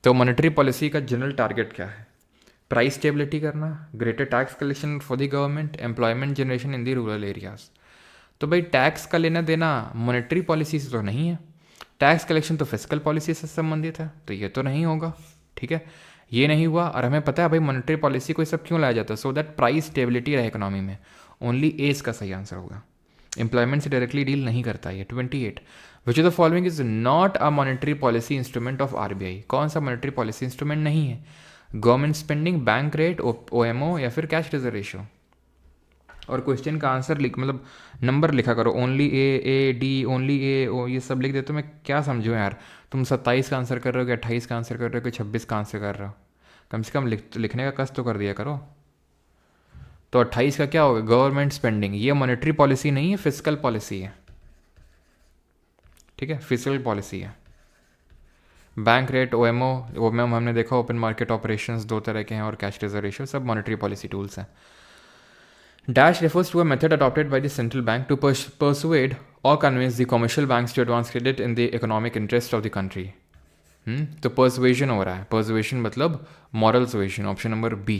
तो मॉनेटरी पॉलिसी का जनरल टारगेट क्या है? प्राइस स्टेबिलिटी करना, greater tax collection for the government, employment generation in the rural areas. तो भाई टैक्स का लेना देना मॉनेटरी पॉलिसी से तो नहीं है, टैक्स कलेक्शन तो फिस्कल पॉलिसी से संबंधित है, तो ये तो नहीं होगा, ठीक है, ये नहीं हुआ। और हमें पता है भाई मॉनेटरी पॉलिसी को ये सब क्यों लाया जाता है, सो दैट प्राइस स्टेबिलिटी रहे इकोनॉमी में, ओनली ए इसका सही आंसर होगा। एम्प्लॉयमेंट से डायरेक्टली डील नहीं करता ये। 28, विच of the following is not a monetary policy instrument of RBI, कौन सा मॉनेटरी पॉलिसी इंस्ट्रूमेंट नहीं है? Government spending, bank rate, OMO या फिर कैश रिजर्व रेशियो। और क्वेश्चन का आंसर मतलब नंबर लिखा करो, only A D, only A O, ये सब लिख देते तो मैं क्या समझूँ यार, तुम 27 का आंसर कर रहे हो कि 28 का आंसर कर रहे हो कि 26 का आंसर कर रहे हो, कम से कम लिखने का कष्ट तो कर दिया करो। तो 28 का क्या होगा? गवर्नमेंट स्पेंडिंग, ये मॉनेटरी पॉलिसी नहीं है, फिस्कल पॉलिसी है, ठीक है, फिस्कल पॉलिसी है। बैंक रेट, OMO हमने देखा, ओपन मार्केट ऑपरेशंस दो तरह के हैं, और कैश रिजर्व रेशियो सब मॉनेटरी पॉलिसी टूल्स हैं। Dash refers to a method adopted by the central bank to persuade or convince the commercial banks to advance credit in the economic interest of the country. तो persuasion हो रहा है, persuasion मतलब moral suasion, option number B.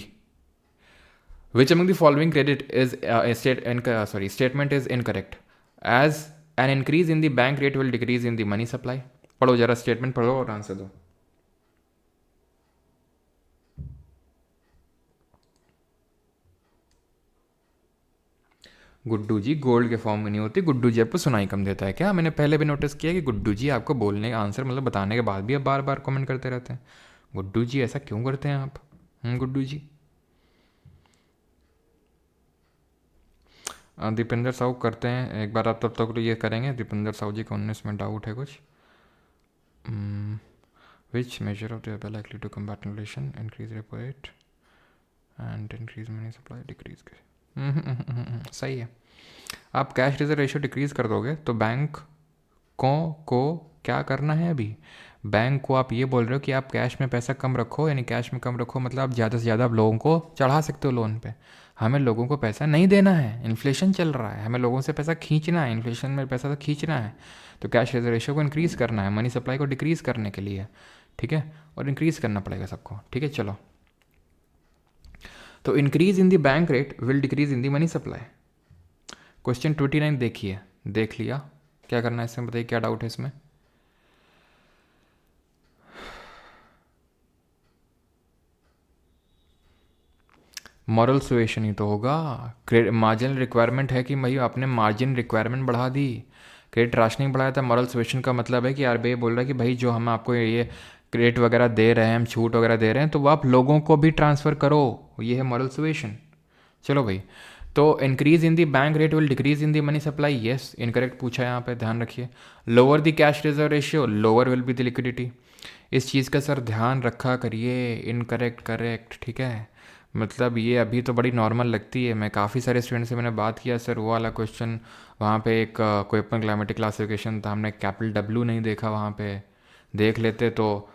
Which among the following statement is incorrect? As an increase in the bank rate will decrease in the money supply. पढ़ो जरा statement पढ़ो और answer दो। गुड्डू जी गोल्ड के फॉर्म में नहीं होती, गुड्डू जी आपको सुनाई कम देता है क्या? मैंने पहले भी नोटिस किया कि गुड्डू जी आपको बोलने का आंसर मतलब बताने के बाद भी आप बार बार कमेंट करते रहते हैं। गुड्डू जी ऐसा क्यों करते हैं आप? गुड्डू जी। दीपेंद्र साहू करते हैं, एक बार आप तब तक तो ये करेंगे। दीपेंद्र साहू जी को 19 में डाउट है कुछ। Which major of the likely to combat inflation, increase repo rate and increase money supply, decrease कर। सही है। आप कैश रिजर्व रेशियो डिक्रीज कर दोगे तो बैंक को क्या करना है? अभी बैंक को आप ये बोल रहे हो कि आप कैश में पैसा कम रखो, यानी कैश में कम रखो मतलब आप ज़्यादा से ज़्यादा आप लोगों को चढ़ा सकते हो लोन पे। हमें लोगों को पैसा नहीं देना है, इन्फ्लेशन चल रहा है, हमें लोगों से पैसा खींचना है, इन्फ्लेशन में पैसा तो खींचना है। तो कैश रिजर्व रेशियो को इंक्रीज़ करना है, मनी सप्लाई को डिक्रीज़ करने के लिए, ठीक है, और इंक्रीज़ करना पड़ेगा सबको, ठीक है। चलो, तो increase in the bank rate will decrease in the money supply. Question 29 देखिए, देख लिया, क्या करना है इसमें बताइए, क्या डाउट है इसमें? मॉरल सुएशन ही तो होगा। मार्जिनल रिक्वायरमेंट है कि भाई आपने मार्जिन रिक्वायरमेंट बढ़ा दी, क्रेडिट राशनिंग बढ़ाया था। मॉरल सुएशन का मतलब है कि आरबीआई बोल रहा है कि भाई जो हम आपको ये क्रेडिट वगैरह दे रहे हैं, हम छूट वगैरह दे रहे हैं, तो वो आप लोगों को भी ट्रांसफ़र करो, ये है मॉरल सुएशन। चलो भाई, तो increase in the bank rate will decrease in the money supply, yes. Incorrect पूछा है यहाँ पे, ध्यान रखिए। Lower the cash reserve ratio, lower will be the liquidity. इस चीज़ का सर ध्यान रखा करिए, इनकरेक्ट करेक्ट, ठीक है। मतलब ये अभी तो बड़ी नॉर्मल लगती है, मैं काफ़ी सारे स्टूडेंट से मैंने बात किया, सर वो वाला क्वेश्चन वहाँ पे एक कोईपन क्लाइमेटिक क्लासिफिकेशन था, हमने कैपिटल डब्ल्यू नहीं देखा वहाँ पे, देख लेते तो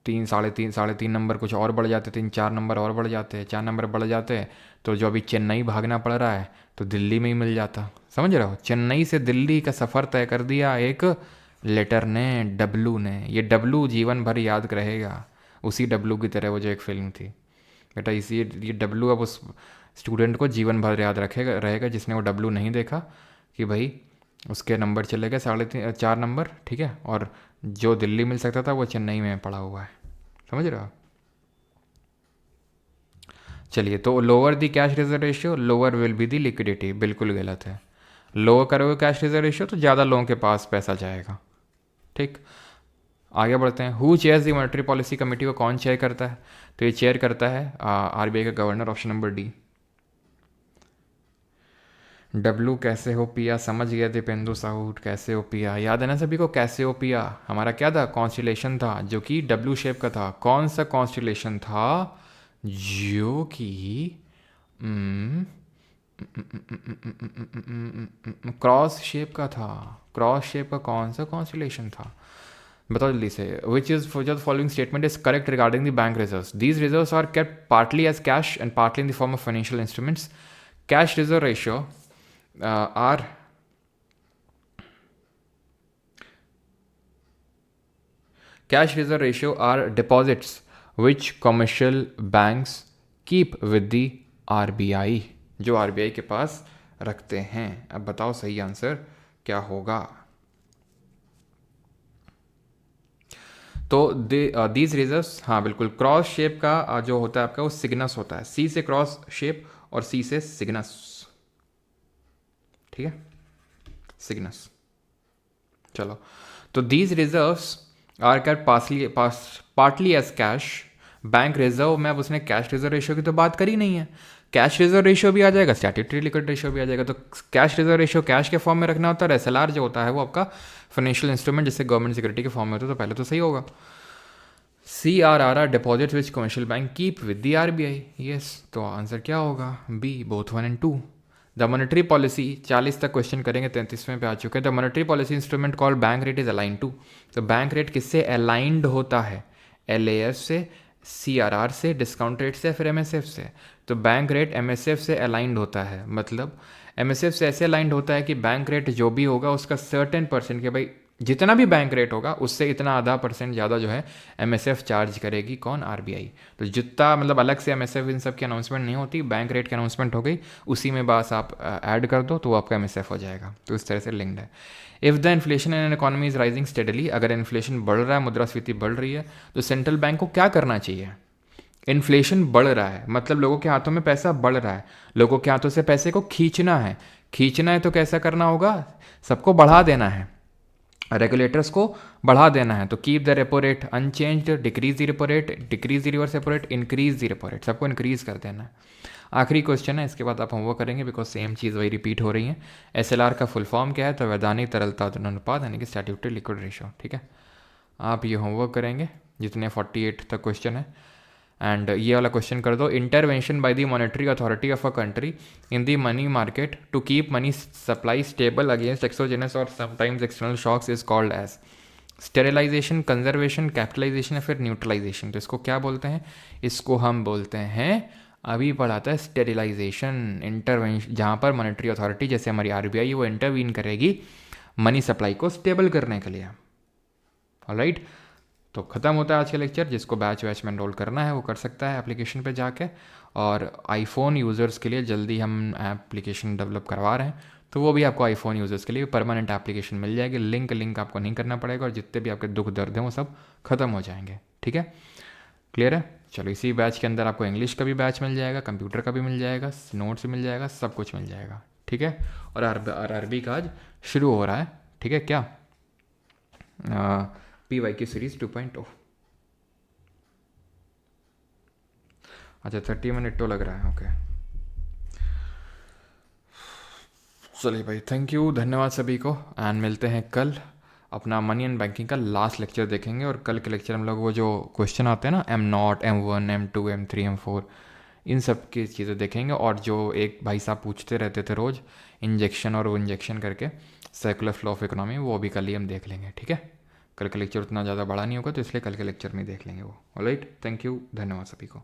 3 साढ़े तीन नंबर कुछ और बढ़ जाते, 3 4 नंबर और बढ़ जाते, 4 नंबर बढ़ जाते, तो जो अभी चेन्नई भागना पड़ रहा है तो दिल्ली में ही मिल जाता। समझ रहे हो, चेन्नई से दिल्ली का सफ़र तय कर दिया एक लेटर ने, डब्लू ने। ये डब्लू जीवन भर याद रहेगा, उसी डब्लू की तरह वो जो एक फिल्म थी बेटा, इसी ये डब्लू अब उस स्टूडेंट को जीवन भर याद रखेगा रहेगा जिसने वो डब्लू नहीं देखा, कि भाई उसके नंबर चले गए 4 नंबर, ठीक है, और जो दिल्ली मिल सकता था वो चेन्नई में पड़ा हुआ है। समझ रहे हो? चलिए, तो lower the cash reserve ratio, lower will be the liquidity, बिल्कुल गलत है। लोअर करोगे कैश रिजर्व रेशियो तो ज़्यादा लोगों के पास पैसा जाएगा, ठीक। आगे बढ़ते हैं। Who chairs the monetary policy committee को कौन चेयर करता है? तो ये चेयर करता है आरबीआई का governor, option number D. W कैसे हो पिया, समझ गया दीपेंदु साहू, कैसे हो पिया, याद है ना सभी को? कैसे हो पिया हमारा क्या था? कॉन्स्टिलेशन था जो कि डब्लू शेप का था। कौन सा कॉन्स्टिलेशन था? जो कि क्रॉस शेप का था। क्रॉस शेप का कौन सा कॉन्स्टिलेशन था? बताओ जल्दी से। Which is for the following statement is correct regarding the bank reserves? These reserves are kept partly as cash and partly in the form of financial instruments. Cash reserve ratio are cash reserve ratio are deposits which commercial banks keep with the RBI, जो RBI के पास रखते हैं। अब बताओ सही answer क्या होगा? तो दीज रिजर्व्स, हाँ बिल्कुल, क्रॉस शेप का जो होता है आपका वो सिग्नस होता है, सी से क्रॉस शेप और सी से सिग्नस, ठीक है, सिग्नस। चलो, तो these reserves are kept partly as cash bank reserve में। अब उसने कैश रिजर्व रेशियो की तो बात करी नहीं है, कैश रिजर्व रेशियो भी आ जाएगा, स्टैट्यूटरी लिक्विड रेशियो भी आ जाएगा। तो कैश रिजर्व रेशियो कैश के फॉर्म में रखना होता है, एसएलआर जो होता है वो आपका फाइनेंशियल इंस्ट्रूमेंट जैसे गवर्नमेंट सिक्योरिटी के फॉर्म में होता है, तो पहले तो सही होगा। CRR deposit which commercial bank keep with the RBI, yes. तो आंसर क्या होगा? B, both 1 and 2। The monetary policy, 40 तक क्वेश्चन करेंगे, 33वें पे आ चुके हैं। The monetary policy instrument called bank rate is align to. तो बैंक रेट किससे अलाइंड होता है? LAF से, CRR से, डिस्काउंट रेट से, या फिर MSF से? तो बैंक रेट MSF से अलाइंड होता है। मतलब MSF से ऐसे अलाइंड होता है कि बैंक रेट जो भी होगा उसका सर्टेन परसेंट के, भाई जितना भी बैंक रेट होगा उससे इतना आधा % ज़्यादा जो है MSF चार्ज करेगी, कौन? RBI। तो जितना मतलब अलग से MSF इन सब की अनाउंसमेंट नहीं होती, बैंक रेट की अनाउंसमेंट हो गई, उसी में बस आप ऐड कर दो तो वो आपका MSF हो जाएगा। तो इस तरह से लिंक्ड है। If the inflation in an economy is rising steadily, अगर इन्फ्लेशन बढ़ रहा है, मुद्रास्फीति बढ़ रही है, तो सेंट्रल बैंक को क्या करना चाहिए? इन्फ्लेशन बढ़ रहा है, मतलब लोगों के हाथों में पैसा बढ़ रहा है, लोगों के हाथों से पैसे को खींचना है। खींचना है तो कैसा करना होगा, सबको बढ़ा देना है, रेगुलेटर्स को बढ़ा देना है। तो keep the repo rate unchanged, decrease the repo rate, decrease the reverse repo rate, increase the repo rate, सबको इंक्रीज कर देना है। आखिरी क्वेश्चन है, इसके बाद आप होमवर्क करेंगे बिकॉज सेम चीज़ वही रिपीट हो रही है। एसएलआर का फुल फॉर्म क्या है, तो वैधानिक तरलता अनुपात यानी कि स्टैट्यूटरी लिक्विड रेशियो, ठीक है। आप ये होमवर्क करेंगे, जितने 48 तक क्वेश्चन है। एंड ये वाला क्वेश्चन कर दो, intervention by the monetary authority of a country in the money market to keep money supply stable against exogenous और sometimes external shocks is called as sterilization, conservation, capitalization या फिर neutralisation. तो इसको क्या बोलते हैं, इसको हम बोलते हैं, अभी पढ़ा था स्टेरिलाइजेशन, इंटरवेंशन, जहाँ पर मॉनेटरी अथॉरिटी जैसे हमारी आरबीआई वो इंटरवीन करेगी मनी सप्लाई को स्टेबल करने के लिए। ऑलराइट, तो ख़त्म होता है आज का लेक्चर। जिसको बैच वैच में एनरोल करना है वो कर सकता है एप्लीकेशन पे जाके। और आईफोन यूज़र्स के लिए जल्दी हम एप्लीकेशन डेवलप करवा रहे हैं, तो वो भी आपको आईफोन यूज़र्स के लिए परमानेंट एप्लीकेशन मिल जाएगी। लिंक आपको नहीं करना पड़ेगा और जितने भी आपके दुख दर्द हैं वो सब खत्म हो जाएंगे, ठीक है। क्लियर है। चलो, इसी बैच के अंदर आपको इंग्लिश का भी बैच मिल जाएगा, कंप्यूटर का भी मिल जाएगा, नोट्स भी मिल जाएगा, सब कुछ मिल जाएगा, ठीक है। और अरबी का आज शुरू हो रहा है, ठीक है। क्या PYQ सीरीज 2.0। अच्छा, 30 मिनट तो लग रहा है, ओके। चलिए भाई, थैंक यू, धन्यवाद सभी को। एंड मिलते हैं कल, अपना मनी एंड बैंकिंग का लास्ट लेक्चर देखेंगे। और कल के लेक्चर हम लोग वो जो क्वेश्चन आते हैं ना, M0, M1, M2, M3, M4, इन सब की चीज़ें देखेंगे। और जो एक भाई साहब पूछते रहते थे रोज़, इंजेक्शन और वो इंजेक्शन करके, सर्कुलर फ्लो ऑफ इकोनॉमी, वो भी कल ही हम देख लेंगे, ठीक है। कल का लेक्चर उतना ज़्यादा बड़ा नहीं होगा, तो इसलिए कल के लेक्चर में देख लेंगे वो। ऑलराइट, थैंक यू, धन्यवाद सभी को।